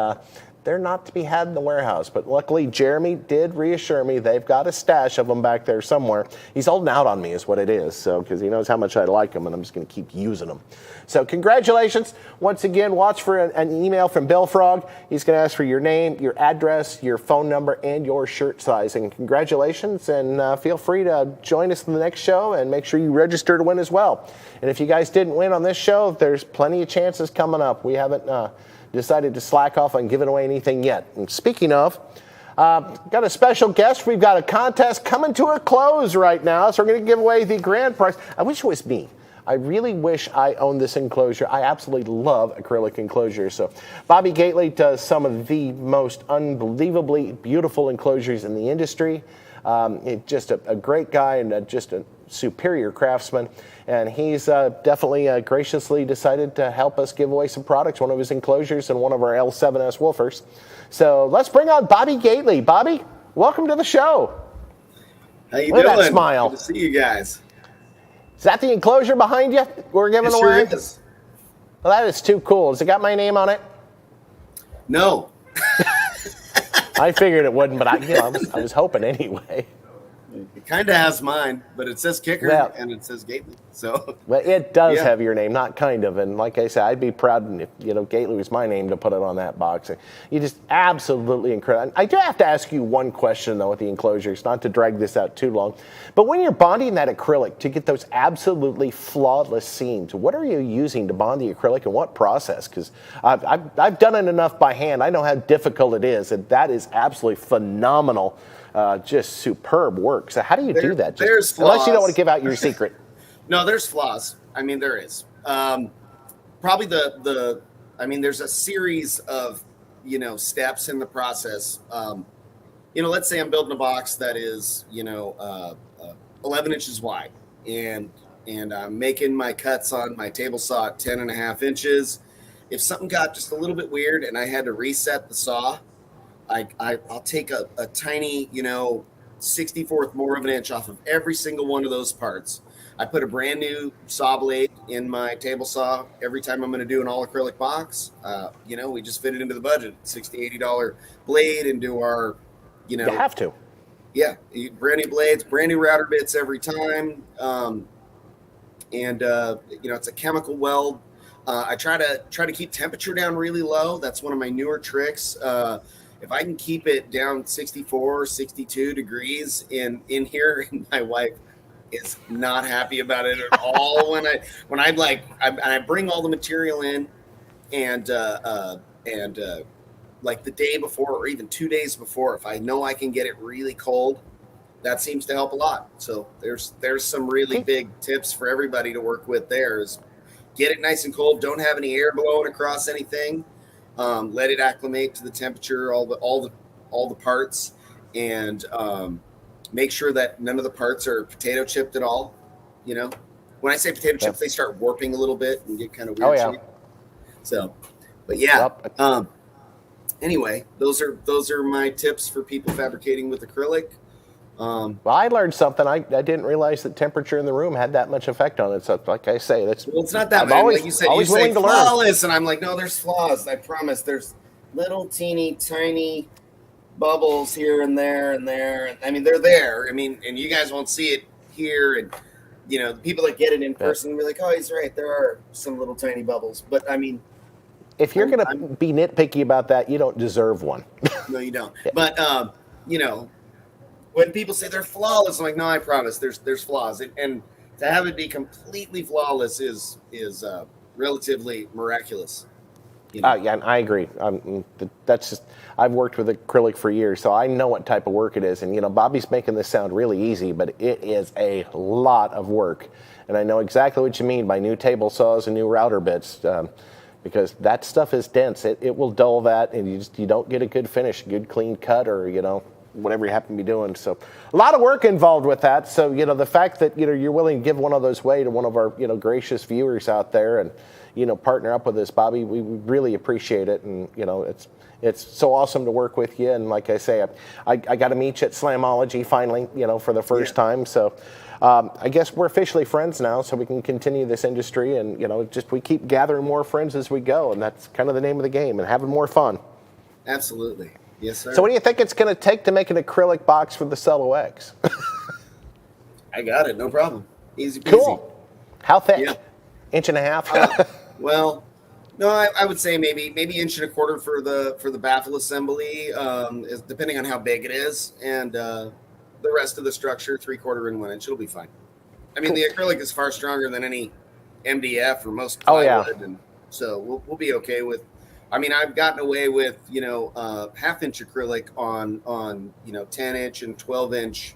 they're not to be had in the warehouse. But luckily, Jeremy did reassure me they've got a stash of them back there somewhere. He's holding out on me is what it is, so because he knows how much I like them, and I'm just going to keep using them. So congratulations. Once again, watch for an email from Bill Frog. He's going to ask for your name, your address, your phone number, and your shirt size. And congratulations, and feel free to join us in the next show, and make sure you register to win as well. And if you guys didn't win on this show, there's plenty of chances coming up. We haven't decided to slack off on giving away anything yet. And speaking of, got a special guest. We've got a contest coming to a close right now, so we're going to give away the grand prize. I wish it was me. I really wish I owned this enclosure. I absolutely love acrylic enclosures. So Bobby Gately does some of the most unbelievably beautiful enclosures in the industry. Just a great guy and just a superior craftsman. And he's definitely graciously decided to help us give away some products, one of his enclosures and one of our L7S woofers. So let's bring on Bobby Gately. Bobby, welcome to the show. How you Look doing? at that smile. Good to see you guys. Is that the enclosure behind you we're giving away? Sure is. Well, that is too cool. Has it got my name on it? No. I figured it wouldn't, but I was hoping anyway. It kind of has mine, but it says kicker and it says Gately. So, well, it does have your name, not kind of. And like I said, I'd be proud if Gately was my name to put it on that box. You just absolutely incredible. I do have to ask you one question though with the enclosures, not to drag this out too long. But when you're bonding that acrylic to get those absolutely flawless seams, what are you using to bond the acrylic and what process? Because I've done it enough by hand. I know how difficult it is, and that is absolutely phenomenal. Just superb work. So how do you do that? There's flaws. Unless you don't want to give out your secret. No, there's flaws. I mean, there is. Probably there's a series of, steps in the process. Let's say I'm building a box that is, 11 inches wide and I'm making my cuts on my table saw at 10 and a half inches. If something got just a little bit weird and I had to reset the saw, I'll take a tiny, 64th more of an inch off of every single one of those parts. I put a brand new saw blade in my table saw every time I'm going to do an all acrylic box. We just fit it into the budget, $60-$80 blade, and do our, You have to. Yeah, brand new blades, brand new router bits every time. It's a chemical weld. I try to keep temperature down really low. That's one of my newer tricks. If I can keep it down 64, 62 degrees in here, and my wife is not happy about it at all. when I bring all the material in, and like the day before or even 2 days before, if I know I can get it really cold, that seems to help a lot. So there's some really big tips for everybody to work with. There is get it nice and cold. Don't have any air blowing across anything. Let it acclimate to the temperature, all the parts, and make sure that none of the parts are potato chipped at all. When I say potato chips, they start warping a little bit and get kind of weird shape. So, but yeah. Anyway, those are my tips for people fabricating with acrylic. Well, I learned something. I didn't realize that temperature in the room had that much effect on it. So, like I say, it's not that bad. Like you said, you say flawless, and I'm like, no, there's flaws. I promise. There's little teeny tiny bubbles here and there and there. I mean, they're there. I mean, and you guys won't see it here. And the people that get it in person will be like, oh, he's right. There are some little tiny bubbles. But I mean, if you're going to be nitpicky about that, you don't deserve one. No, you don't. But when people say they're flawless, I'm like, no, I promise there's flaws. And to have it be completely flawless is relatively miraculous. Yeah, and I agree. That's just, I've worked with acrylic for years, so I know what type of work it is. And, Bobby's making this sound really easy, but it is a lot of work. And I know exactly what you mean by new table saws and new router bits, because that stuff is dense. It will dull that, and you don't get a good finish, a good clean cut, or, whatever you happen to be doing. So a lot of work involved with that. So, the fact that, you're willing to give one of those away to one of our, gracious viewers out there and, partner up with us, Bobby, we really appreciate it. And, it's so awesome to work with you. And like I say, I got to meet you at Slamology finally, for the first time. So I guess we're officially friends now, so we can continue this industry. And, we keep gathering more friends as we go. And that's kind of the name of the game, and having more fun. Absolutely. Yes, sir. So what do you think it's going to take to make an acrylic box for the Solo X? I got it. No problem. Easy peasy. Cool. How thick? Yeah. Inch and a half? Well, no, I would say maybe inch and a quarter for the baffle assembly, depending on how big it is, and the rest of the structure 3/4 and 1 inch. It'll be fine. I mean, the acrylic is far stronger than any MDF or most plywood, and so we'll be okay with. I mean, I've gotten away with, half-inch acrylic on 10-inch and 12-inch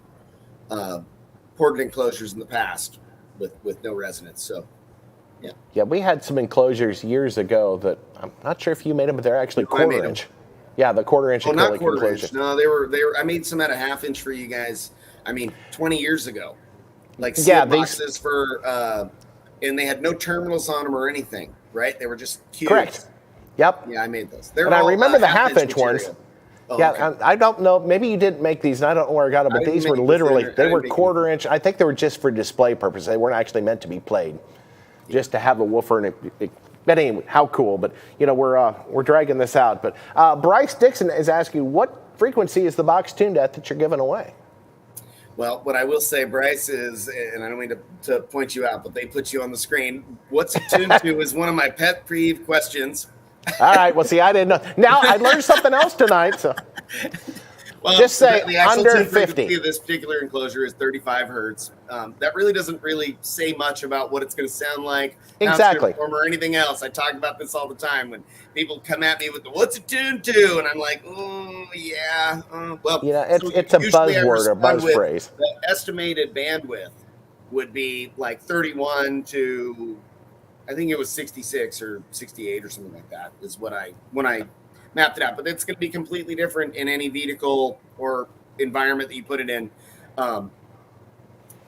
ported enclosures in the past with no resonance. So, yeah. Yeah, we had some enclosures years ago that I'm not sure if you made them, but they're actually quarter-inch. Yeah, the quarter-inch acrylic not quarter-inch. enclosure. No, they were. I made some at a half-inch for you guys. I mean, 20 years ago, like boxes for, and they had no terminals on them or anything, right? They were just cubes. Correct. Yep. Yeah, I made those. And I remember the half-inch ones. Oh, yeah, okay. I don't know. Maybe you didn't make these, and I don't know where I got them, but these were literally, they were quarter-inch. I think they were just for display purposes. They weren't actually meant to be played, just to have a woofer. And but anyway, how cool. But, we're dragging this out. But Bryce Dixon is asking, what frequency is the box tuned at that you're giving away? Well, what I will say, Bryce, is, and I don't mean to point you out, but they put you on the screen. What's it tuned to is one of my pet peeve questions. All right. Well, see, I didn't know. Now I learned something else tonight. So, well, just say the actual under tune 50. frequency of this particular enclosure is 35 hertz. That really doesn't really say much about what it's going to sound like, how it's going to perform, or anything else. I talk about this all the time when people come at me with the "What's it tuned to?" and I'm like, "Oh, yeah." Well, it's a buzzword, a buzz phrase. The estimated bandwidth would be like 31 to, I think it was 66 or 68 or something like that is when I mapped it out. But it's going to be completely different in any vehicle or environment that you put it in.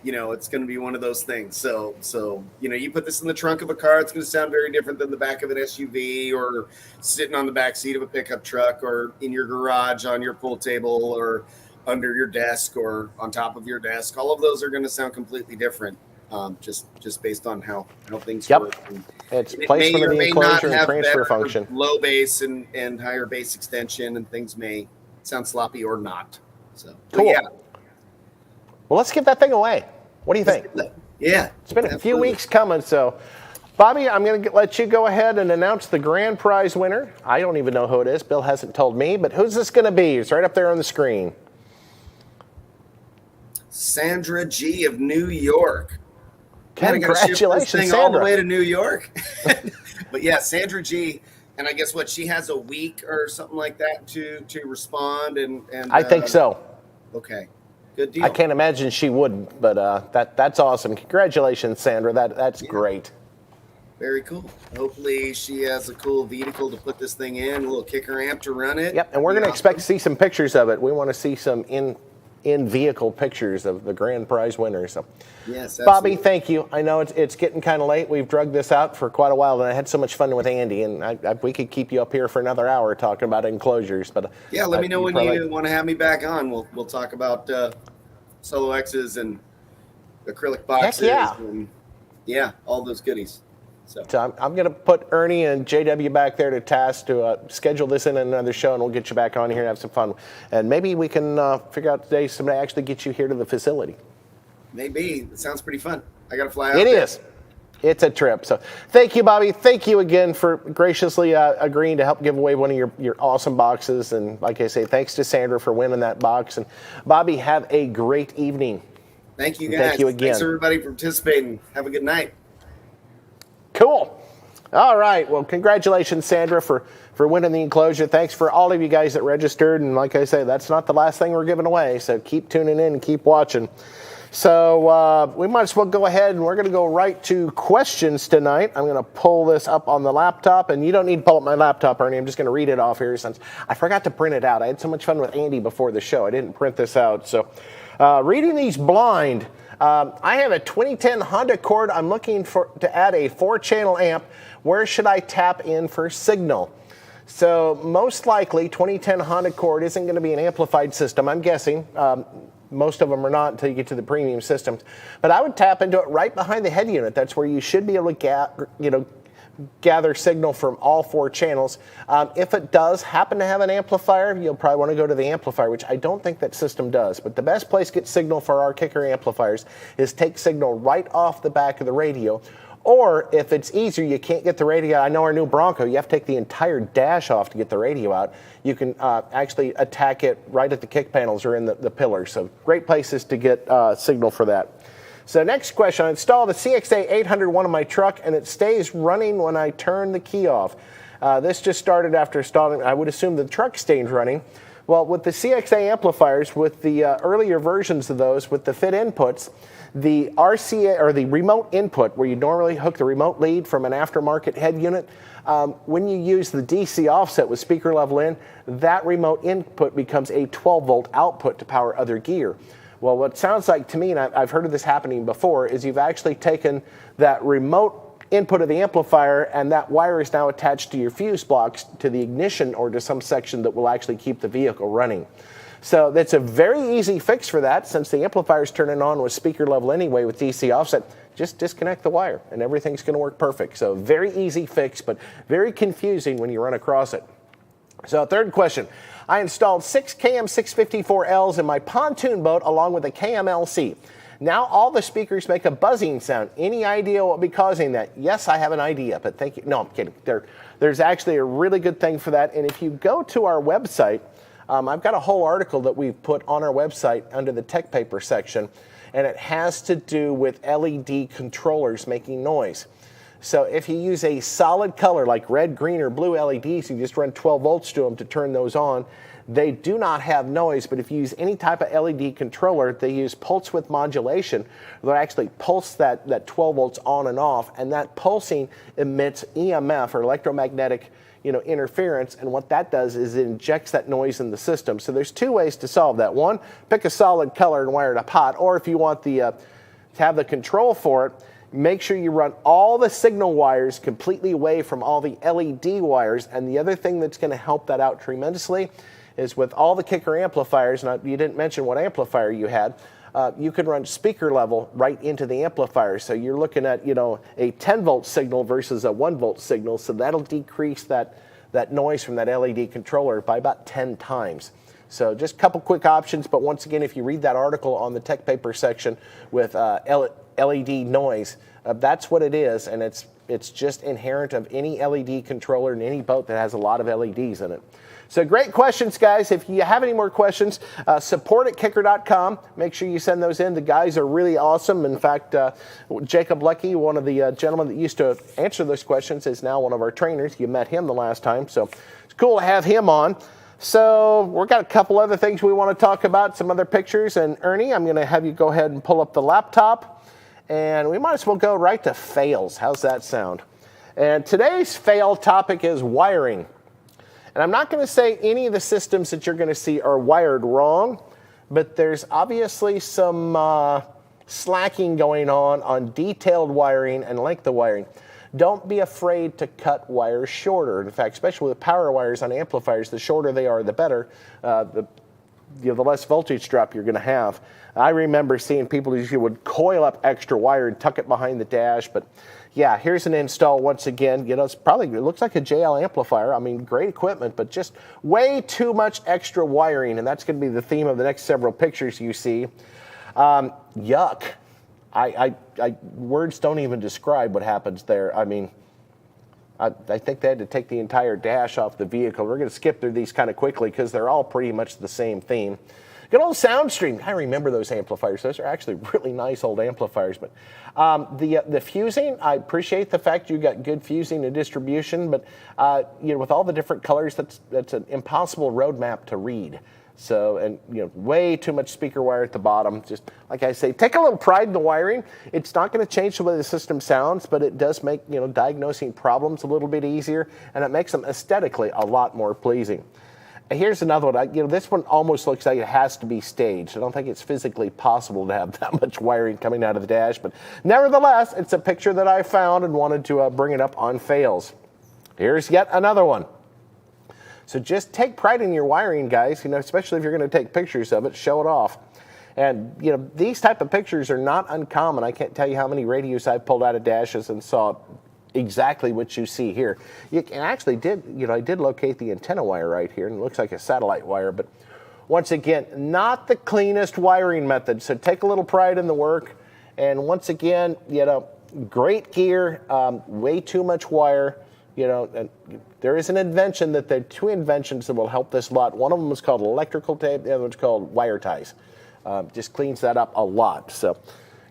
It's going to be one of those things. So you put this in the trunk of a car, it's going to sound very different than the back of an SUV, or sitting on the back seat of a pickup truck, or in your garage on your pool table, or under your desk, or on top of your desk. All of those are going to sound completely different. just based on how things Yep. work. And It's it placement may of or the may not enclosure and have transfer better function. low base and higher base extension, and things may sound sloppy or not. So but Cool. yeah, Well, let's give that thing away. What do you think? yeah. It's been a few absolutely. weeks coming, so Bobby, I'm going to let you go ahead and announce the grand prize winner. I don't even know who it is. Bill hasn't told me, but who's this going to be? It's right up there on the screen. Sandra G of New York. Man, I gotta ship this Congratulations, thing all the Sandra. way to New York. But yeah, Sandra G. And I guess what, she has a week or something like that to respond, and I think so. Okay, good deal. I can't imagine she wouldn't, but that's awesome. Congratulations, Sandra. That's great. Very cool. Hopefully she has a cool vehicle to put this thing in, a little kicker amp to run it. Yep, and we're going to expect to see some pictures of it. We want to see some in-vehicle pictures of the grand prize winner. So, yes, Bobby, absolutely. thank you. I know it's getting kind of late. We've drugged this out for quite a while, and I had so much fun with Andy, and we could keep you up here for another hour talking about enclosures. But Yeah, let me know when probably- you want to have me back on. We'll talk about Solo X's and acrylic boxes. yeah. And yeah, all those goodies. So So I'm going to put Ernie and JW back there to task to schedule this in another show, and we'll get you back on here and have some fun. And maybe we can figure out today somebody actually get you here to the facility. maybe it sounds pretty fun. I got to fly out. It there. is. It's a trip. So thank you, Bobby. Thank you again for graciously agreeing to help give away one of your awesome boxes. And like I say, thanks to Sandra for winning that box. And Bobby, have a great evening. Thank you And guys. thank you again. Thanks everybody for participating. Have a good night. Cool. All right. Well, congratulations, Sandra, for winning the enclosure. Thanks for all of you guys that registered. And like I say, that's not the last thing we're giving away. So keep tuning in and keep watching. So we might as well go ahead, and we're going to go right to questions tonight. I'm going to pull this up on the laptop, and you don't need to pull up my laptop, Ernie. I'm just going to read it off here since I forgot to print it out. I had so much fun with Andy before the show. I didn't print this out. So reading these blind, I have a 2010 Honda Accord. I'm looking to add a 4-channel amp. Where should I tap in for signal? So most likely, 2010 Honda Accord isn't going to be an amplified system, I'm guessing. Most of them are not until you get to the premium systems. But I would tap into it right behind the head unit. That's where you should be able to gather signal from all 4 channels. If it does happen to have an amplifier, you'll probably want to go to the amplifier, which I don't think that system does. But the best place to get signal for our kicker amplifiers is take signal right off the back of the radio. Or if it's easier, you can't get the radio. I know our new Bronco, you have to take the entire dash off to get the radio out. You can actually attack it right at the kick panels or in the pillars. So great places to get signal for that. So next question, I installed the CXA 801 on my truck, and it stays running when I turn the key off. This just started after installing. I would assume the truck stays running. Well, with the CXA amplifiers, with the earlier versions of those, with the fit inputs, the RCA, or the remote input, where you normally hook the remote lead from an aftermarket head unit, when you use the DC offset with speaker level in, that remote input becomes a 12-volt output to power other gear. Well, what it sounds like to me, and I've heard of this happening before, is you've actually taken that remote input of the amplifier, and that wire is now attached to your fuse blocks to the ignition or to some section that will actually keep the vehicle running. So that's a very easy fix for that. Since the amplifier's turning on with speaker level anyway with DC offset, just disconnect the wire and everything's going to work perfect. So very easy fix, but very confusing when you run across it. So third question, I installed 6 KM654Ls in my pontoon boat along with a KMLC. Now all the speakers make a buzzing sound. Any idea what would be causing that? Yes, I have an idea, but thank you. No, I'm kidding. There's actually a really good thing for that. And if you go to our website, I've got a whole article that we've put on our website under the tech paper section, and it has to do with LED controllers making noise. So if you use a solid color like red, green, or blue LEDs, you just run 12 volts to them to turn those on. They do not have noise, but if you use any type of LED controller, they use pulse width modulation. They'll actually pulse that 12 volts on and off, and that pulsing emits EMF, or electromagnetic interference, and what that does is it injects that noise in the system. So there's 2 ways to solve that. One, pick a solid color and wire it up hot, or if you want to have the control for it, make sure you run all the signal wires completely away from all the LED wires. And the other thing that's going to help that out tremendously is with all the kicker amplifiers, and you didn't mention what amplifier you had, you can run speaker level right into the amplifier. So you're looking at, you know, a 10-volt signal versus a 1-volt signal. So that'll decrease that noise from that LED controller by about 10 times. So just a couple quick options, but once again, if you read that article on the tech paper section with LED noise, that's what it is, and it's just inherent of any LED controller in any boat that has a lot of LEDs in it. So great questions, guys. If you have any more questions, support@kicker.com. Make sure you send those in. The guys are really awesome. In fact, Jacob Lucky, one of the gentlemen that used to answer those questions, is now one of our trainers. You met him the last time, so it's cool to have him on. So we've got a couple other things we want to talk about, some other pictures. And Ernie, I'm going to have you go ahead and pull up the laptop. And we might as well go right to fails. How's that sound? And today's fail topic is wiring. And I'm not going to say any of the systems that you're going to see are wired wrong, but there's obviously some slacking going on detailed wiring and length of wiring. Don't be afraid to cut wires shorter. In fact, especially with power wires on amplifiers, the shorter they are, the better. The less voltage drop you're going to have. I remember seeing people who would coil up extra wire and tuck it behind the dash. But yeah, here's an install once again. You know, it looks like a JL amplifier. I mean, great equipment, but just way too much extra wiring. And that's going to be the theme of the next several pictures you see. Yuck. Words don't even describe what happens there. I mean, I think they had to take the entire dash off the vehicle. We're going to skip through these kind of quickly because they're all pretty much the same theme. Good old SoundStream. I remember those amplifiers. Those are actually really nice old amplifiers. But the fusing, I appreciate the fact you got good fusing and distribution. But you know, with all the different colors, that's an impossible roadmap to read. So, and you know, way too much speaker wire at the bottom. Just like I say, take a little pride in the wiring. It's not going to change the way the system sounds, but it does make, you know, diagnosing problems a little bit easier, and it makes them aesthetically a lot more pleasing. Here's another one. You know, this one almost looks like it has to be staged. I don't think it's physically possible to have that much wiring coming out of the dash, but nevertheless, it's a picture that I found and wanted to bring it up on fails. Here's yet another one. So just take pride in your wiring, guys, you know, especially if you're going to take pictures of it, show it off. And, you know, these type of pictures are not uncommon. I can't tell you how many radios I've pulled out of dashes and saw exactly what you see here. You can actually I did locate the antenna wire right here, and it looks like a satellite wire, but once again, not the cleanest wiring method. So take a little pride in the work. And once again, you know, great gear, way too much wire. You know, and there is an invention there are two inventions that will help this a lot. One of them is called electrical tape. The other one's called wire ties. Just cleans that up a lot. So,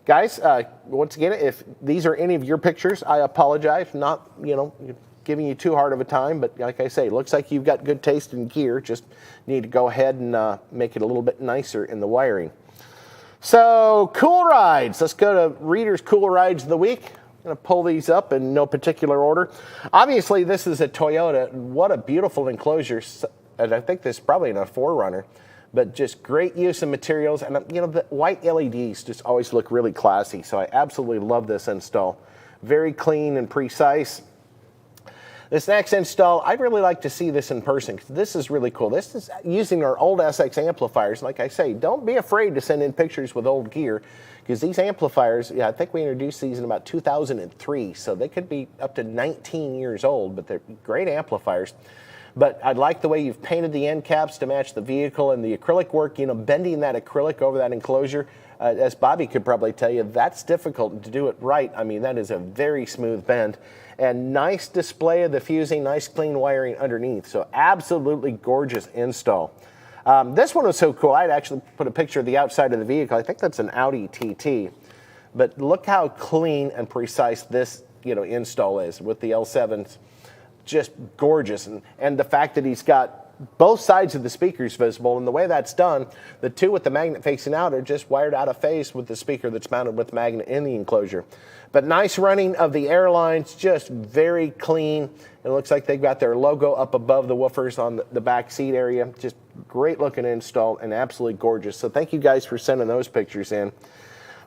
guys, once again, if these are any of your pictures, I apologize. Not, you know, giving you too hard of a time. But like I say, it looks like you've got good taste in gear. Just need to go ahead and make it a little bit nicer in the wiring. So, cool rides. Let's go to Reader's Cool Rides of the Week. I'm going to pull these up in no particular order. Obviously, this is a Toyota. What a beautiful enclosure. And I think this is probably in a 4Runner. But just great use of materials. And, you know, the white LEDs just always look really classy. So I absolutely love this install. Very clean and precise. This next install, I'd really like to see this in person because this is really cool. This is using our old SX amplifiers. Like I say, don't be afraid to send in pictures with old gear because these amplifiers, yeah, I think we introduced these in about 2003, so they could be up to 19 years old, but they're great amplifiers. But I like the way you've painted the end caps to match the vehicle and the acrylic work, you know, bending that acrylic over that enclosure. As Bobby could probably tell you, that's difficult to do it right. I mean, that is a very smooth bend. And nice display of the fusing, nice clean wiring underneath. So absolutely gorgeous install. This one was so cool. I'd actually put a picture of the outside of the vehicle. I think that's an Audi TT. But look how clean and precise this, you know, install is with the L7s. Just gorgeous. And the fact that he's got both sides of the speakers visible, and the way that's done, the two with the magnet facing out are just wired out of phase with the speaker that's mounted with magnet in the enclosure. But nice running of the airlines, just very clean. It looks like they've got their logo up above the woofers on the back seat area. Just great looking install and absolutely gorgeous. So thank you guys for sending those pictures in.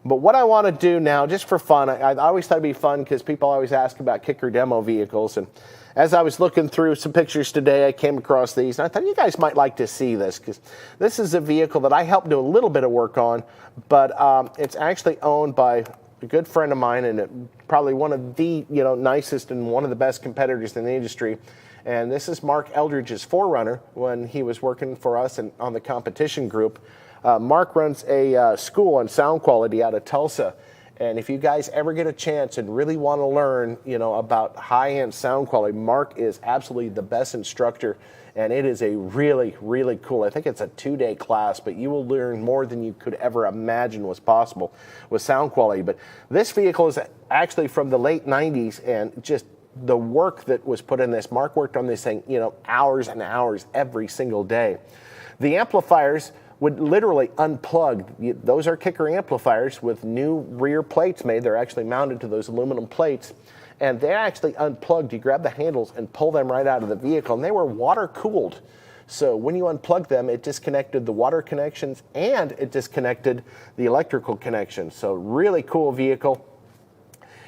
But what I want to do now, just for fun, I always thought it'd be fun because people always ask about Kicker demo vehicles, and as I was looking through some pictures today, I came across these, and I thought you guys might like to see this, because this is a vehicle that I helped do a little bit of work on, but it's actually owned by a good friend of mine, and probably one of the nicest and one of the best competitors in the industry. And this is Mark Eldridge's 4Runner when he was working for us on the competition group. Mark runs a school on sound quality out of Tulsa. And if you guys ever get a chance and really want to learn, about high-end sound quality, Mark is absolutely the best instructor, and it is a really, really cool. I think it's a 2-day class, but you will learn more than you could ever imagine was possible with sound quality. But this vehicle is actually from the late 90s, and just the work that was put in this. Mark worked on this thing, hours and hours every single day. The amplifiers would literally unplug. Those are kicker amplifiers with new rear plates made. They're actually mounted to those aluminum plates, and they actually unplugged. You grab the handles and pull them right out of the vehicle, and they were water cooled. So when you unplug them, it disconnected the water connections and it disconnected the electrical connection. So really cool vehicle.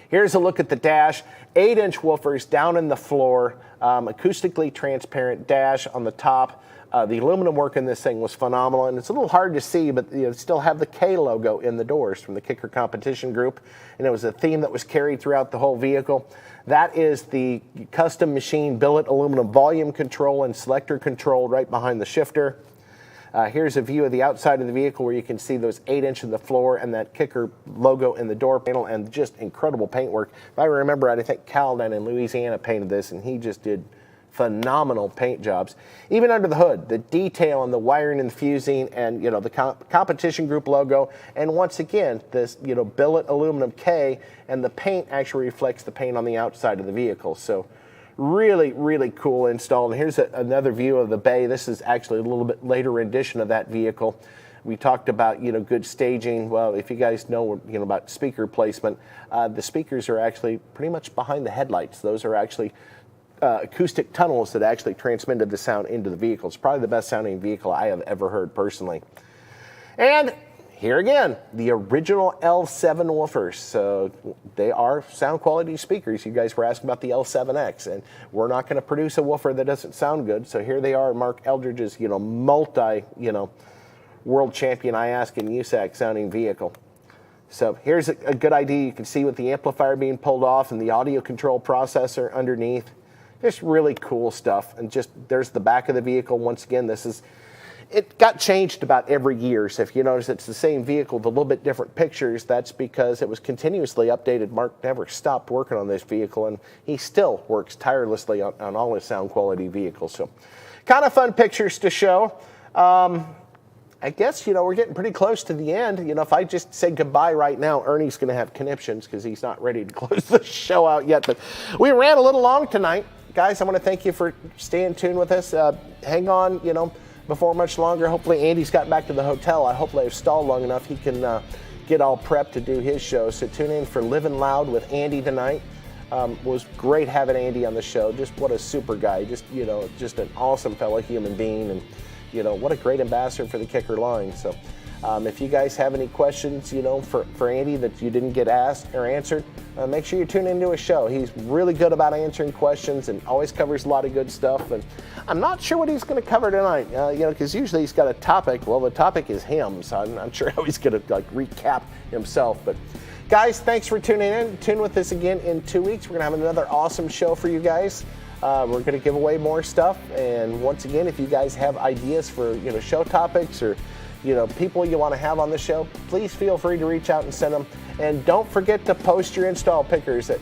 Here's a look at the dash. 8-inch woofers down in the floor, acoustically transparent dash on the top. The aluminum work in this thing was phenomenal, and it's a little hard to see, but you still have the K logo in the doors from the Kicker Competition Group, and it was a theme that was carried throughout the whole vehicle. That is the custom machine billet aluminum volume control and selector control right behind the shifter. Here's a view of the outside of the vehicle where you can see those 8-inch in the floor and that Kicker logo in the door panel, and just incredible paintwork. If I remember right, I think Cal down in Louisiana painted this, and he just did phenomenal paint jobs. Even under the hood, the detail on the wiring and fusing, and the competition group logo, and once again this billet aluminum K, and the paint actually reflects the paint on the outside of the vehicle. So really, really cool install. And here's another view of the bay. This is actually a little bit later rendition of that vehicle. We talked about good staging. Well, if you guys know about speaker placement, the speakers are actually pretty much behind the headlights. Those are actually acoustic tunnels that actually transmitted the sound into the vehicle. It's probably the best sounding vehicle I have ever heard personally. And here again, the original L7 woofers. So they are sound quality speakers. You guys were asking about the L7X, and we're not going to produce a woofer that doesn't sound good. So here they are, Mark Eldridge's multi world champion IASC and USAC sounding vehicle. So here's a good idea. You can see with the amplifier being pulled off and the audio control processor underneath. Just really cool stuff. And just there's the back of the vehicle. Once again, it got changed about every year. So if you notice it's the same vehicle with a little bit different pictures, that's because it was continuously updated. Mark never stopped working on this vehicle, and he still works tirelessly on all his sound quality vehicles. So kind of fun pictures to show. I guess, we're getting pretty close to the end. If I just say goodbye right now, Ernie's going to have conniptions because he's not ready to close the show out yet. But we ran a little long tonight. Guys, I want to thank you for staying tuned with us. Hang on, before much longer. Hopefully Andy's gotten back to the hotel. Hopefully I've stalled long enough he can get all prepped to do his show. So tune in for Living Loud with Andy tonight. Was great having Andy on the show. Just what a super guy. Just an awesome fellow human being, and what a great ambassador for the Kicker line. So if you guys have any questions, for Andy that you didn't get asked or answered, make sure you tune into his show. He's really good about answering questions and always covers a lot of good stuff. And I'm not sure what he's going to cover tonight, because usually he's got a topic. Well, the topic is him, so I'm not sure how he's going to recap himself. But guys, thanks for tuning in. Tune with us again in 2 weeks. We're going to have another awesome show for you guys. We're going to give away more stuff. And once again, if you guys have ideas for show topics or people you want to have on the show, please feel free to reach out and send them. And don't forget to post your install pictures at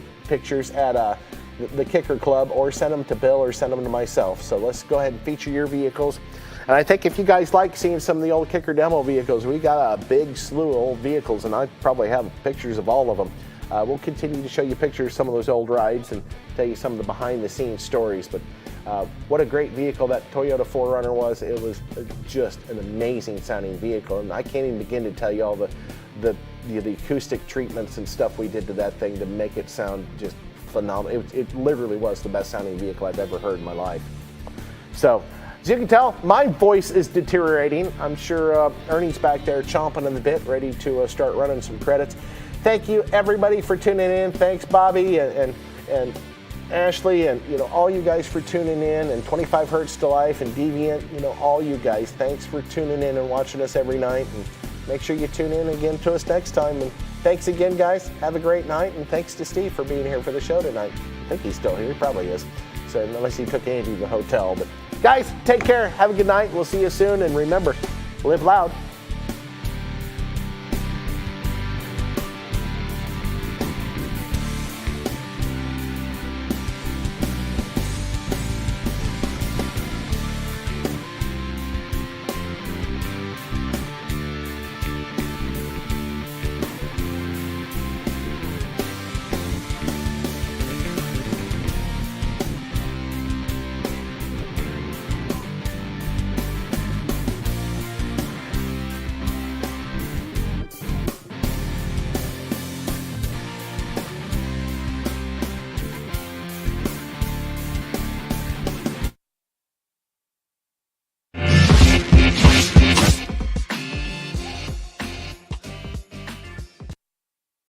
the Kicker Club, or send them to Bill or send them to myself. So let's go ahead and feature your vehicles. And I think if you guys like seeing some of the old Kicker demo vehicles, we got a big slew of old vehicles, and I probably have pictures of all of them. We'll continue to show you pictures of some of those old rides and tell you some of the behind-the-scenes stories. But what a great vehicle that Toyota 4Runner was. It was just an amazing sounding vehicle, and I can't even begin to tell you all the acoustic treatments and stuff we did to that thing to make it sound just phenomenal. It literally was the best sounding vehicle I've ever heard in my life. So, as you can tell, my voice is deteriorating. I'm sure Ernie's back there chomping on the bit, ready to start running some credits. Thank you, everybody, for tuning in. Thanks, Bobby, and Ashley, and all you guys for tuning in, and 25 Hertz to Life and Deviant, all you guys, thanks for tuning in and watching us every night, and make sure you tune in again to us next time. And thanks again, guys. Have a great night, and thanks to Steve for being here for the show tonight. I think he's still here. He probably is. So unless he took Andy to the hotel. But guys, take care. Have a good night. We'll see you soon. And remember, live loud.